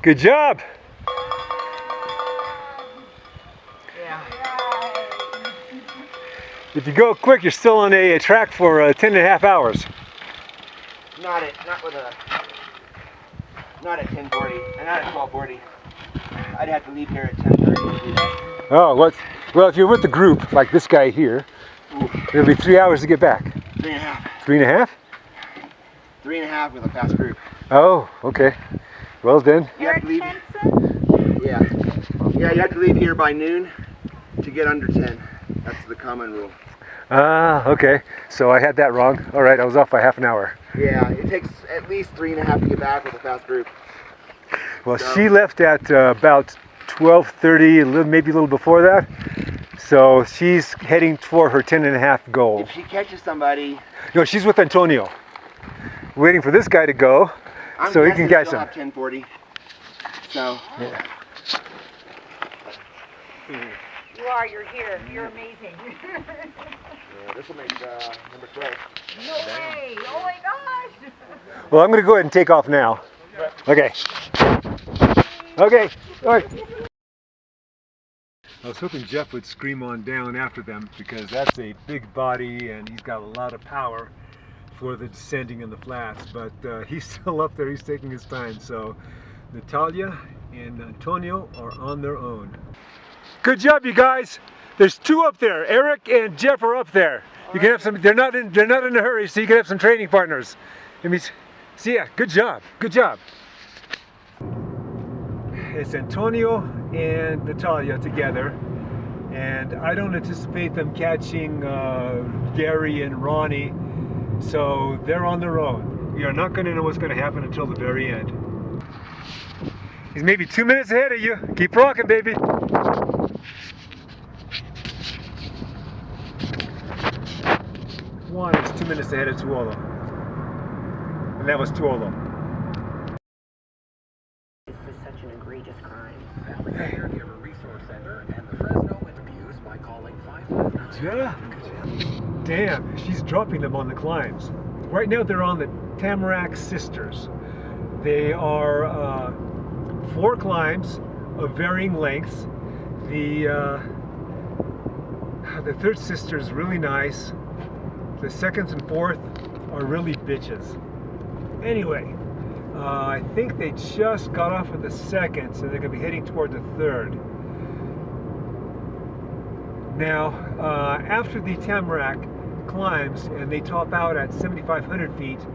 Good job. If you go quick, you're still on a track for 10.5 hours. Not at 10:40, and not at 12:40. I'd have to leave here at 10:30 to do that. Oh, what? Well, if you're with the group, like this guy here, it'll be 3 hours to get back. 3.5. 3.5? 3.5 with a fast group. Oh, okay. Well then. You have to leave. Yeah. Yeah, you have to leave here by noon to get under 10. That's the common rule. Ah, okay. So I had that wrong. All right, I was off by half an hour. Yeah, it takes at least 3.5 to get back with a fast group. Well, she left at about 12:30, maybe a little before that. So she's heading for her 10.5 goal. If she catches somebody, No, she's with Antonio, waiting for this guy to go, so he can catch she'll him. have 10:40. So. Yeah. You are, you're here, you're amazing. This will make number 12. No way, oh my gosh. Well, I'm going to go ahead and take off now. Okay. Okay. All right. I was hoping Jeff would scream on down after them because that's a big body and he's got a lot of power for the descending in the flats, but he's still up there. He's taking his time. So Natalia and Antonio are on their own. Good job, you guys. There's two up there. Eric and Jeff are up there. You can have some. They're not in a hurry, so you can have some training partners. Let me see ya. Good job. Good job. It's Antonio and Natalia together, and I don't anticipate them catching Gary and Ronnie, so they're on their own. We are not going to know what's going to happen until the very end. He's maybe 2 minutes ahead of you. Keep rocking, baby. One is 2 minutes ahead of Tuolo. And that was Tuolo. This is such an egregious crime. Valley Caregiver Resource Center and the Fresno interviews by calling 559. Yeah. Damn, she's dropping them on the climbs. Right now they're on the Tamarack Sisters. They are 4 climbs of varying lengths. The third sister is really nice. The second and fourth are really bitches. Anyway, I think they just got off of the second, so they're going to be heading toward the third. Now, after the Tamarack climbs and they top out at 7,500 feet,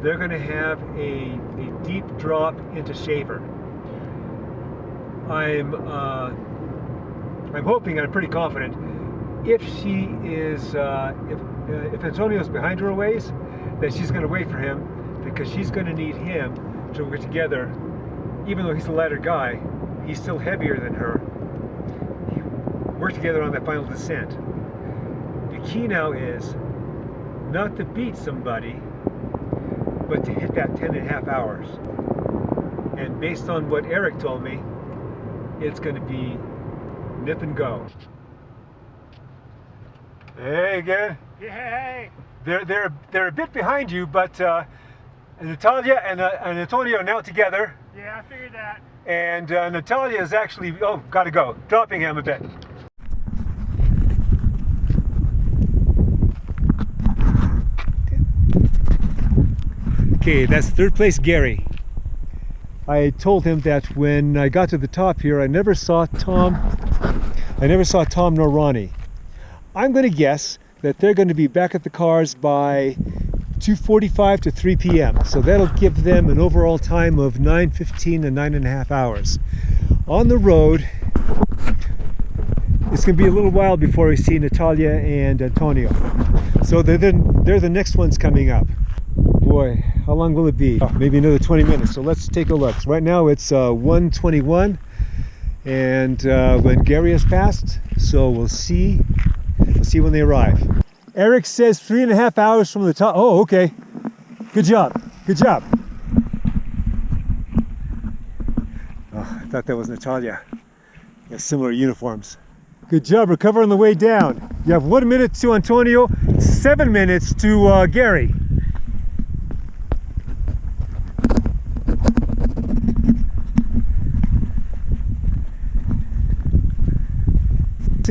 they're going to have a deep drop into Shaver. I'm hoping, and I'm pretty confident, if she is, if Antonio's behind her a ways, then she's going to wait for him, because she's going to need him to work together. Even though he's a lighter guy, he's still heavier than her. Work together on that final descent. The key now is not to beat somebody, but to hit that 10.5 hours. And based on what Eric told me, it's going to be nip and go. Hey, good. Yay! They're a bit behind you, but Natalia and Antonio are now together. Yeah, I figured that. And Natalia is actually, oh, gotta go, dropping him a bit. Okay, that's third place Gary. I told him that when I got to the top here, I never saw Tom nor Ronnie. I'm going to guess that they're going to be back at the cars by 2:45 to 3 p.m. So that'll give them an overall time of 9:15 to 9.5 hours. On the road, it's going to be a little while before we see Natalia and Antonio. So they're the next ones coming up. Boy, how long will it be? Oh, maybe another 20 minutes. So let's take a look. So right now it's 1:21, and when Gary has passed, so we'll see when they arrive. Eric says 3.5 hours from the top. Oh, okay. Good job. Good job. Oh, I thought that was Natalia. They have similar uniforms. Good job. Recover on the way down. You have 1 minute to Antonio, 7 minutes to Gary.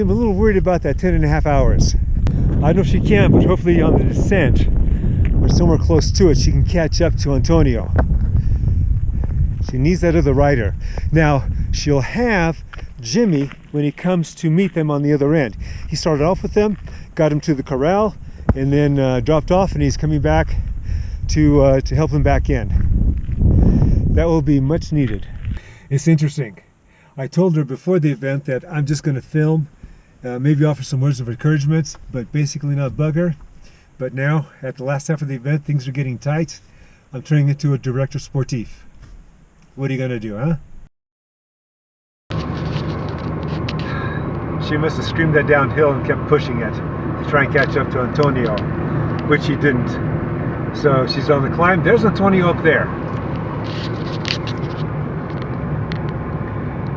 I'm a little worried about that 10.5 hours. I don't know if she can, but hopefully on the descent or somewhere close to it, she can catch up to Antonio. She needs that other rider. Now, she'll have Jimmy when he comes to meet them on the other end. He started off with them, got him to the corral, and then dropped off, and he's coming back to help them back in. That will be much needed. It's interesting. I told her before the event that I'm just going to film, maybe offer some words of encouragement, but basically not bug her. But now, at the last half of the event, things are getting tight. I'm turning into a director sportif. What are you going to do, huh? She must have screamed that downhill and kept pushing it to try and catch up to Antonio, which she didn't. So she's on the climb. There's Antonio up there.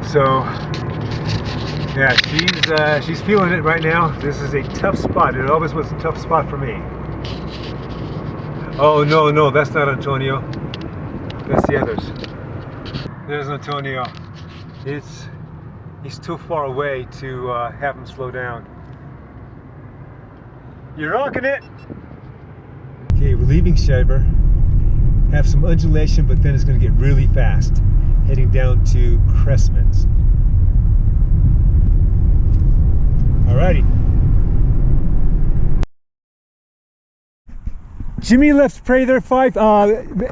So yeah, she's feeling it right now. This is a tough spot. It always was a tough spot for me. Oh no, that's not Antonio. That's the others. There's Antonio. He's too far away to have him slow down. You're rocking it. Okay, we're leaving Shaver. Have some undulation, but then it's going to get really fast, heading down to Cressman's. Alrighty. Jimmy left Prather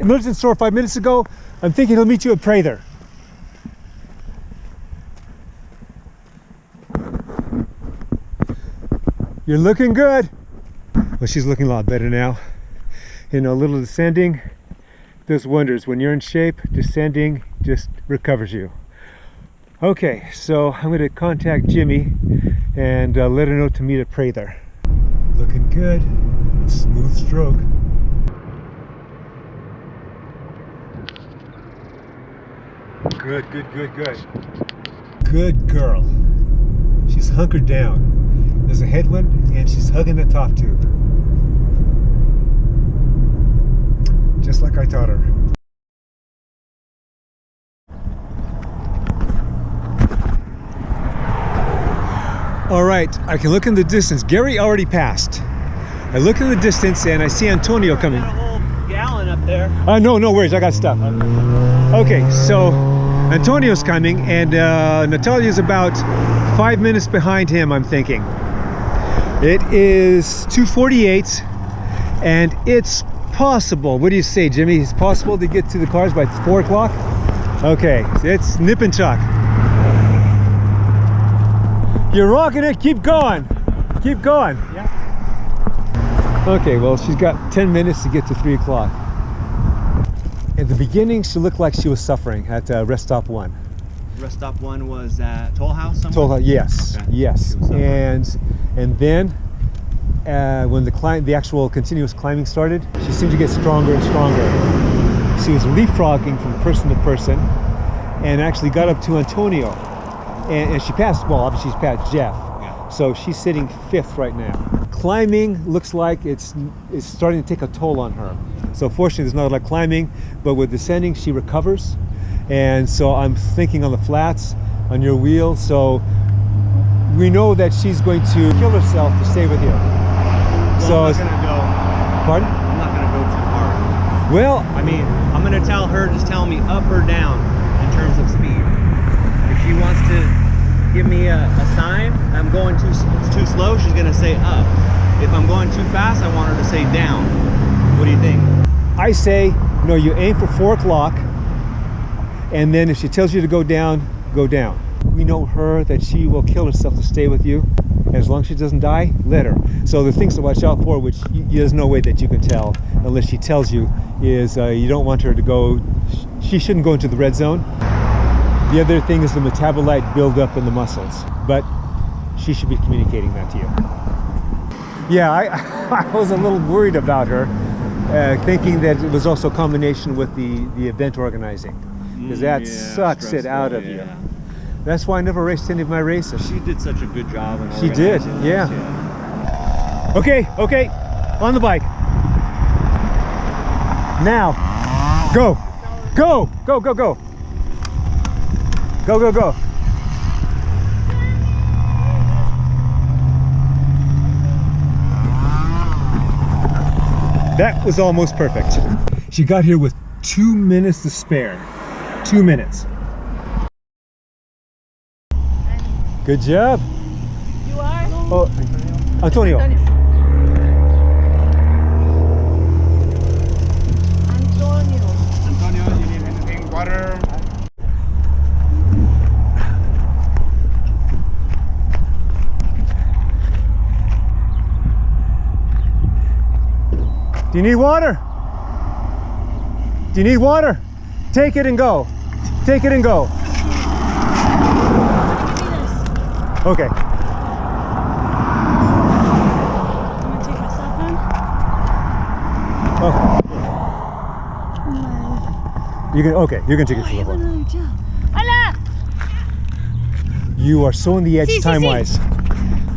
Milton store 5 minutes ago. I'm thinking he'll meet you at Prather. You're looking good. Well, she's looking a lot better now. You know, a little descending does wonders. When you're in shape, descending just recovers you. Okay, so I'm going to contact Jimmy and let her know to meet at Prather. Looking good. Smooth stroke. Good. Good girl. She's hunkered down. There's a headwind and she's hugging the top tube. Just like I taught her. All right, I can look in the distance. Gary already passed. I look in the distance and I see Antonio coming. Got a whole gallon up there. No worries, I got stuff. Okay, so Antonio's coming and Natalia's about 5 minutes behind him, I'm thinking. It is 2:48 and it's possible. What do you say, Jimmy? It's possible to get to the cars by 4 o'clock? Okay, it's nip and tuck. You're rocking it. Keep going. Keep going. Yeah. Okay, well, she's got 10 minutes to get to 3 o'clock. At the beginning, she looked like she was suffering at rest stop 1. Rest stop 1 was at Toll House somewhere? Toll House, yes, okay. Yes. And then when the actual continuous climbing started, she seemed to get stronger and stronger. She was leapfrogging from person to person and actually got up to Antonio. And she passed, well, obviously she's passed Jeff. Yeah. So she's sitting 5th right now. Climbing looks like it's starting to take a toll on her. So fortunately there's not a lot of climbing, but with descending she recovers. And so I'm thinking on the flats, on your wheel, so we know that she's going to kill herself to stay with you. Well, So I'm not gonna go. Pardon? I'm not gonna go too hard. Well, I mean, I'm gonna tell her, just tell me up or down in terms of speed. If she wants to give me a sign, I'm going too slow, she's gonna say up. If I'm going too fast, I want her to say down. What do you think? I say, no, you aim for 4 o'clock, and then if she tells you to go down, go down. We know her that she will kill herself to stay with you. As long as she doesn't die, let her. So the things to watch out for, which there's no way that you can tell unless she tells you, is you don't want her to go, she shouldn't go into the red zone. The other thing is the metabolite buildup in the muscles, but she should be communicating that to you. Yeah, I was a little worried about her, thinking that it was also a combination with the event organizing, because that sucks it out of you. That's why I never raced any of my races. She did such a good job. She did, yeah. Okay, on the bike. Now, go. Go. That was almost perfect. She got here with 2 minutes to spare. 2 minutes. Good job. You are? Oh, Antonio. Antonio, you need anything? Water? Do you need water? Do you need water? Take it and go. Take it and go. Okay. I'm gonna take my cell phone. Oh. You can. Okay. You're gonna take it for the phone. Another job. Hola. You are so on the edge time-wise.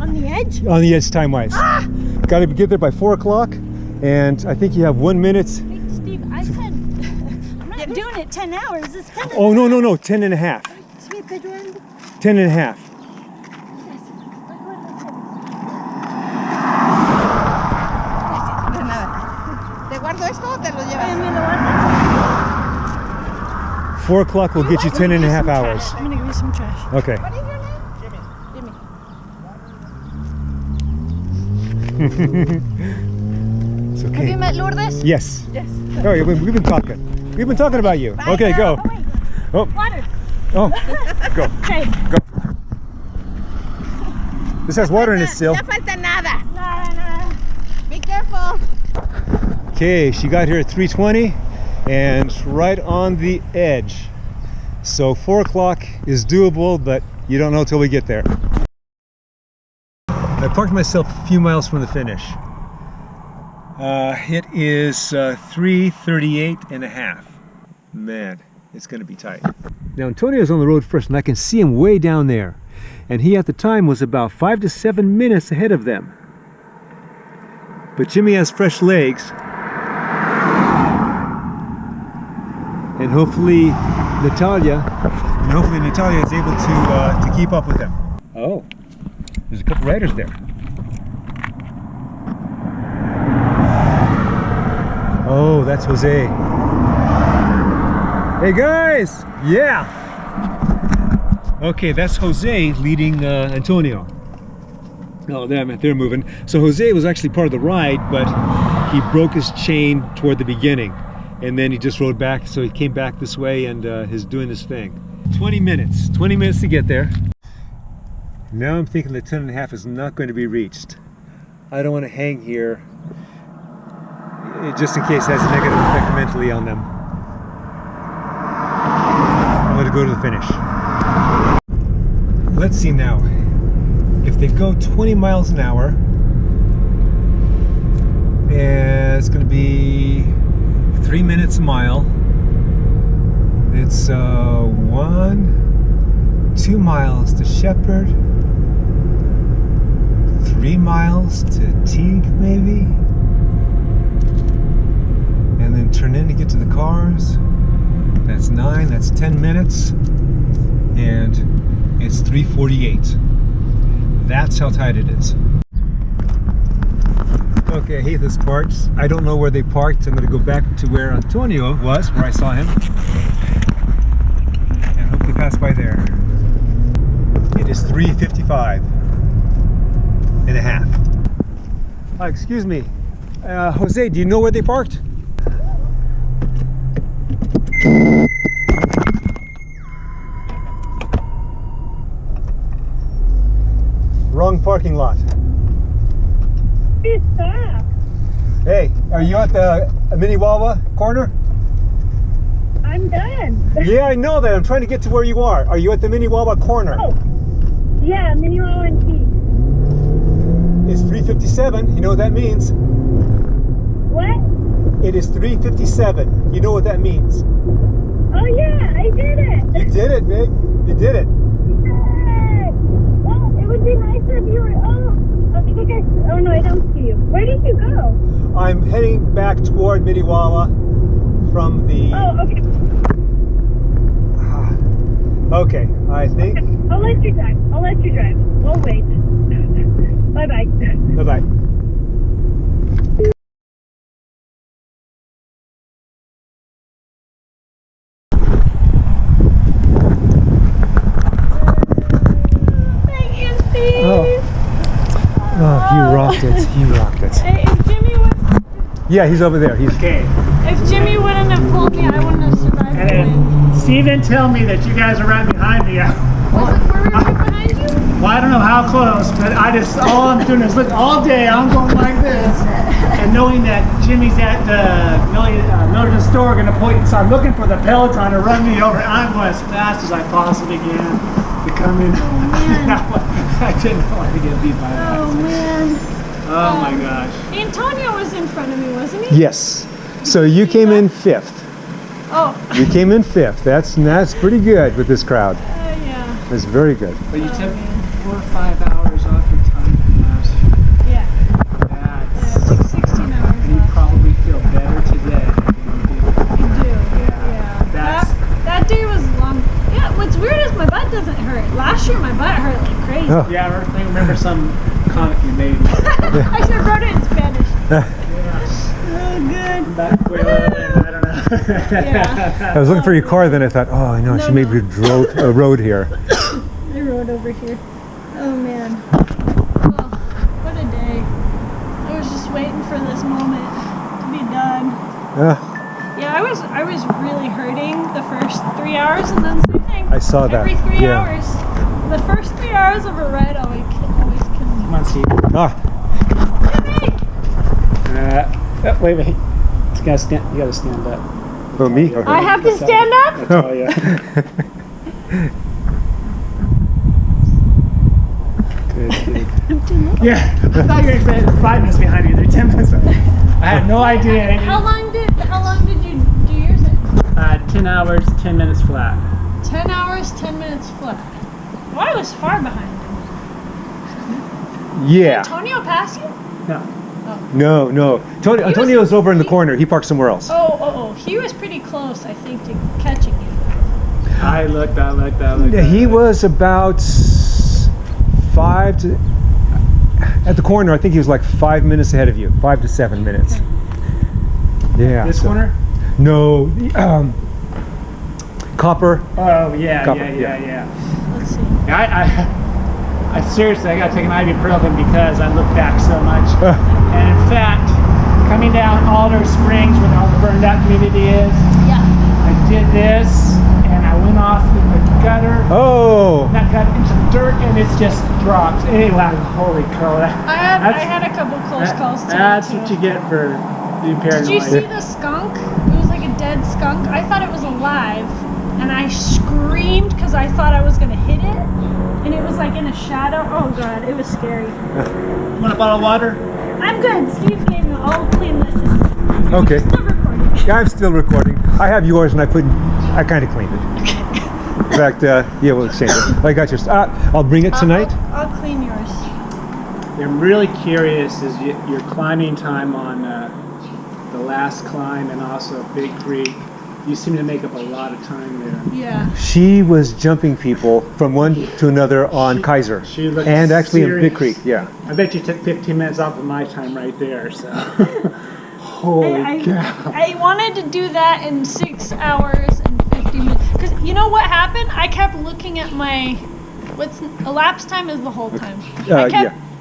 On the edge? On the edge time-wise. Ah! Got to get there by 4 o'clock, and I think you have 1 minute. Hey, Steve, I said I'm not doing it 10 hours. It's 10. Oh no, 10 and a half. 10 and a half. ¿Te guardo esto o te lo llevas? 4 o'clock will get you 10 and a half hours. I'm gonna give you some trash. Okay. What is your name? It's okay. Have you met Lourdes? Yes. Yes. Oh, yeah, we've been talking. We've been talking about you. Okay, go. Oh. Water. Oh. Go. Okay. Go. This has water in it still. No falta nada. No. Be careful. Okay, she got here at 3:20 and right on the edge. So 4 o'clock is doable, but you don't know till we get there. I parked myself a few miles from the finish. It is 3:38 and a half. Man, it's gonna be tight. Now Antonio's on the road first, and I can see him way down there. And he at the time was about 5 to 7 minutes ahead of them. But Jimmy has fresh legs. And hopefully Natalia is able to keep up with him. Oh, there's a couple riders there. Oh, that's Jose. Hey guys, yeah. Okay, that's Jose leading Antonio. Oh, they're moving. So Jose was actually part of the ride, but he broke his chain toward the beginning. And then he just rode back, so he came back this way and is doing his thing. 20 minutes to get there. Now I'm thinking the 10 and a half is not going to be reached. I don't want to hang here, just in case it has a negative effect mentally on them. I'm going to go to the finish. Let's see now. If they go 20 miles an hour, it's going to be 3 minutes a mile. It's 2 miles to Shepherd, 3 miles to Teague maybe, and then turn in to get to the cars. That's 9, that's 10 minutes, and it's 3:48. That's how tight it is. Okay, I hate this part. I don't know where they parked. I'm going to go back to where Antonio was, where I saw him. And hopefully pass by there. It is 3:55 and a half. Excuse me. Jose, do you know where they parked? Wrong parking lot. Stop. Hey, are you at the Mini Wawa corner? I'm done. Yeah, I know that. I'm trying to get to where you are. Are you at the Mini Wawa corner? Oh, yeah, Mini Wawa and Tea. It's 3:57. You know what that means? What? It is 3:57. You know what that means? Oh yeah, I did it. You did it, babe. You did it. Yay! Well, it would be nicer if you were. I think I guess. Oh no, I don't see you. Where did you go? I'm heading back toward Mini Wawa from the. Oh, okay. Okay, I think. I'll let you drive. We'll wait. Bye bye. Bye bye. Oh, you rocked it. You rocked it. Hey, if Jimmy would, Yeah, he's over there. He's Okay. if Jimmy wouldn't have pulled me, I wouldn't have survived the wind. Steve didn't tell me that you guys are right behind me. Were we right behind you? Well, I don't know how close, but all I'm doing is look all day. I'm going like this, and knowing that Jimmy's at the Milligan store going to point, so I'm looking for the Peloton to run me over. I'm going as fast as I possibly can to come in. I didn't want to get beat by that. Oh man. Oh my gosh. Antonio was in front of me, wasn't he? Yes. So you came in 5th. Oh. You came in 5th. That's pretty good with this crowd. Yeah. That's very good. But you took 4 or 5 hours off your time from last year. Yeah. That's, Took 16 hours and you off. probably feel better today than you You do. Yeah. That day was long. Yeah, what's weird is my butt doesn't hurt. Last year my butt hurt like crazy. Oh. Yeah, I remember some comment you made. I should have wrote it in Spanish. Yeah. Oh, good. I don't know. Yeah. I was looking for your car, then I thought, oh no, she maybe drove a road here. I rode over here. Oh man. Oh, what a day. I was just waiting for this moment to be done. Yeah, I was really hurting the first 3 hours, and then same thing. I saw that. Every 3 Yeah. hours. The first 3 hours of a ride always kills me. Come on, Steve. Wait. You gotta stand up. Oh, me? I have to stand up? Oh, yeah. Good. Yeah, I thought you were going to say 5 minutes behind you. They're 10 minutes behind. I had no idea. How long did you do yours in? 10 hours, 10 minutes flat. 10 hours, 10 minutes flat. Well, I was far behind him. Yeah. Antonio passed you? No. No. Antonio's over in the corner. He parked somewhere else. Oh. He was pretty close, I think, to catching you. I looked. He was about 5 to... At the corner, I think he was like 5 minutes ahead of you. 5 to 7 minutes. Yeah. This corner? No. Copper. Oh, yeah. Let's see. I seriously, I got to take an ibuprofen because I look back so much. And in fact, coming down Alder Springs where all the burned out community is, I did this and I went off in the gutter. Oh! That got into the dirt and it's just dropped. Anyway, holy cow. I had a couple close calls too. That's what you get for being paranoid. Did you see the skunk? It was like a dead skunk. I thought it was alive, and I screamed because I thought I was going to hit it, and it was like in a shadow. Oh god, it was scary. You want a bottle of water? I'm good. Steve gave me all clean this. Okay. Still recording. Yeah, I'm still recording. I have yours, and I kind of cleaned it. In fact, we'll exchange it. I got yours. I'll bring it tonight. I'll clean yours. I'm really curious is your climbing time on the last climb and also Big Creek. You seem to make up a lot of time there. Yeah. She was jumping people from one to another on Kaiser. She looked and actually serious. in Big Creek, yeah. I bet you took 15 minutes off of my time right there, so. Holy cow. I wanted to do that in 6 hours and 50 minutes. Because you know what happened? I kept looking at my, elapsed time is the whole time.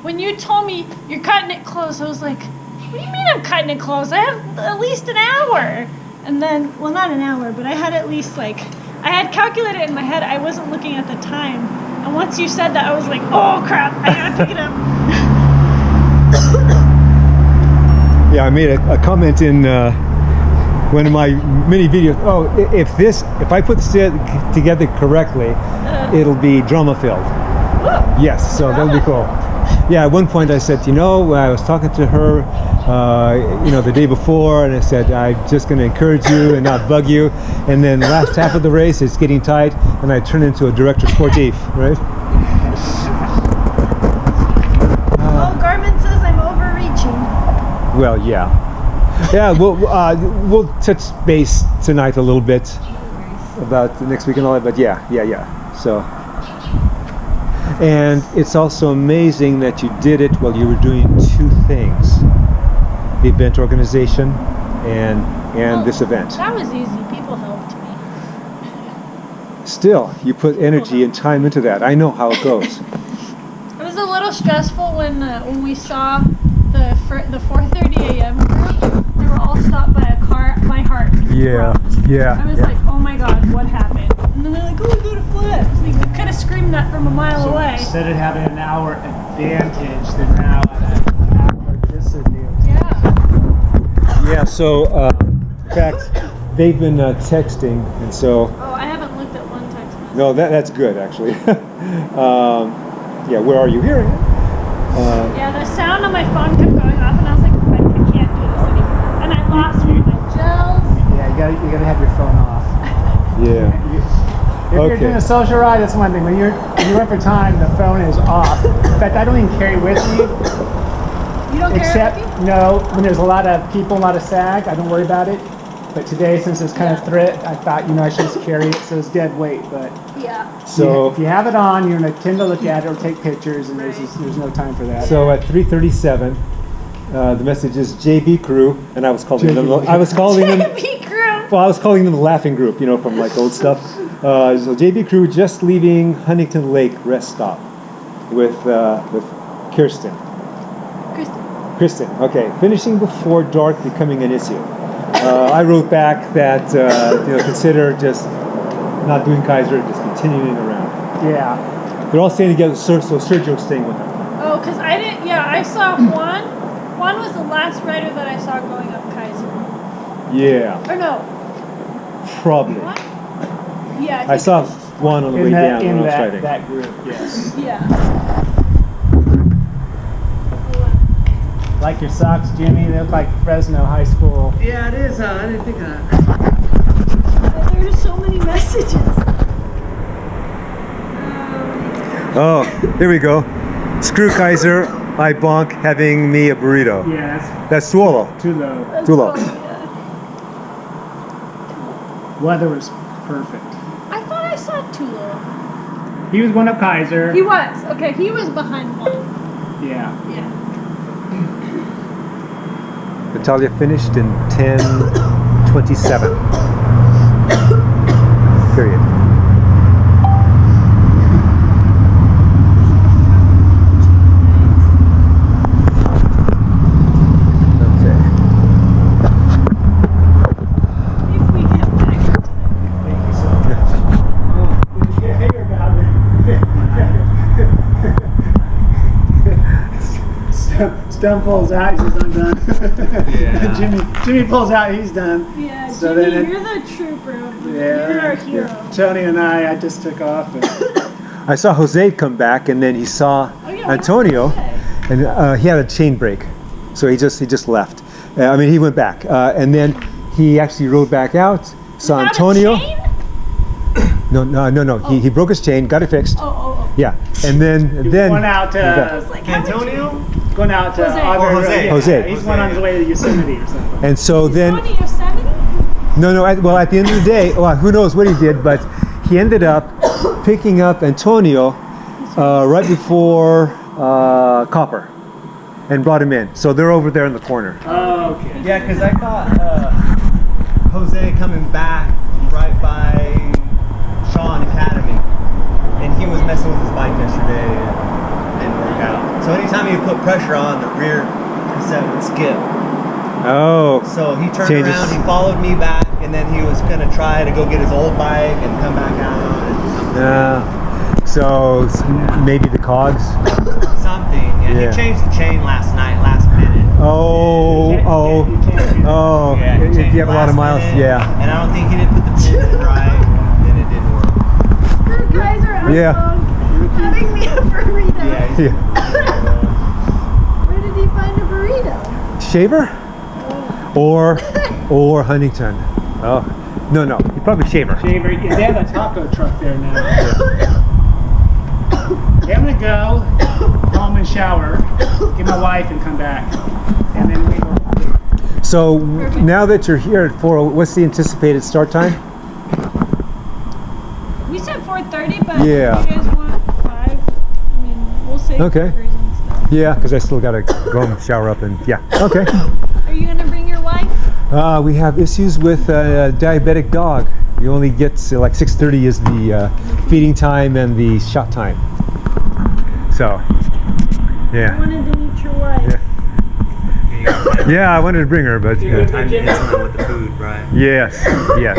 When you told me you're cutting it close, I was like, what do you mean I'm cutting it close? I have at least an hour. And then, well, not an hour, but I had at least I had calculated in my head. I wasn't looking at the time. And once you said that, I was like, oh crap, I gotta pick it up. Yeah, I made a comment in one of my mini videos. Oh, if I put this together correctly, it'll be drama filled. Yes, so that'll be cool. Yeah, at one point I said, I was talking to her, the day before, and I said, I'm just going to encourage you and not bug you. And then the last half of the race, it's getting tight, and I turn into a director sportif, right? Well, Garmin says I'm overreaching. Well, yeah. Yeah, we'll touch base tonight a little bit about the next week and all that, but yeah. So. And it's also amazing that you did it while you were doing two things: the event organization and this event. That was easy. People helped me. Still, you put energy and time into that. I know how it goes. It was a little stressful when we saw the 4:30 a.m. group. They were all stopped by a car. My heart dropped. Yeah. I was like, oh my god, what happened? And then they're like, oh, we go to Flip. We could have screamed that from a mile away. Instead of having an hour advantage, they're now at an hour disadvantage. Yeah, so in fact, they've been texting, and so... Oh, I haven't looked at one text message. No, that's good, actually. Yeah, where are you? Here. Yeah, the sound on my phone kept going off, and I was like, I can't do this anymore. And I lost one of my gels. Yeah, you gotta have your phone off. Yeah. If you're doing a social ride, that's one thing. When you run for time, the phone is off. In fact, I don't even carry with me. You don't Except, carry with you? No, when there's a lot of people, a lot of sag, I don't worry about it. But today, since it's kind of threat, I thought, I should just carry it so it's dead weight. But yeah. So if you have it on, you're going to tend to look at it or take pictures, and there's no time for that. So at 3:37, the message is JB Crew, and I was calling them. JB Crew. Well, I was calling them the laughing group, from like old stuff. So JB Crew just leaving Huntington Lake rest stop with Kirsten. Kristen. Okay, finishing before dark, becoming an issue. I wrote back that consider just not doing Kaiser, just continuing around. Yeah. They're all staying together, so Sergio's staying with them. Oh, because I didn't. Yeah, I saw Juan. Juan was the last rider that I saw going up Kaiser. Yeah. Or no. Probably. What? Yeah. I saw one on the way down when I was riding. That group, yes. Yeah. Like your socks, Jimmy. They look like Fresno High School. Yeah, it is. I didn't think of that. There's so many messages. Oh, here we go. Screw Kaiser, I bonk, having me a burrito. Yeah, that's Tuolo. Tuolo. Weather was perfect. I thought I saw Tulo. He was going up Kaiser. He was. Okay, he was behind one. Yeah. Yeah. Natalia finished in 10:27. Period. Stone pulls out, he says, I'm done. Yeah. Jimmy pulls out, he's done. Yeah, so Jimmy, then you're the trooper of the yeah, You're our hero. Yeah. Tony and I just took off. And I saw Jose come back, and then he saw Antonio, and he had a chain break, so he just left. He went back, and then he actually rode back out. Saw Without Antonio. a chain? No. Oh. He broke his chain, got it fixed. Oh. Yeah, and then went out to Antonio. Going out to Jose. He's going on his way to Yosemite or something. And so then. Going to Yosemite? No. Well, at the end of the day, well, who knows what he did, but he ended up picking up Antonio right before Copper and brought him in. So they're over there in the corner. Oh, okay. Yeah, because I thought Jose coming back right by Sean Academy, and he was messing with his bike yesterday and didn't work out. So anytime he put pressure on, the rear cassette would skip. Oh. So he turned Changes. around, he followed me back, and then he was gonna try to go get his old bike and come back out. And Yeah. So maybe the cogs. something. Yeah. He changed the chain last minute. Oh. Yeah, he changed You have a lot of last miles. minute, Yeah. And I don't think he didn't put the pin in right, and it didn't work. Good guys are Yeah. having me a burrito. Yeah. Where did he find a burrito? Shaver? Or Huntington. Oh. No. Probably Shaver. Shaver, yeah, they have a taco truck there now. Okay, I'm gonna go home and shower, get my wife, and come back, and then we go. So now that you're here at 4, what's the anticipated start time? We said 4:30, but Yeah. if you guys want 5, I mean, we'll save Okay. burgers and stuff. Yeah, because I still gotta go home, shower up, and yeah. Okay. Are you gonna bring your wife? We have issues with a diabetic dog. You only get like 6:30 is the feeding time and the shot time. So, I yeah. wanted to meet your wife. Yeah, I wanted to bring her, but Time to hit someone with the food, right? yes.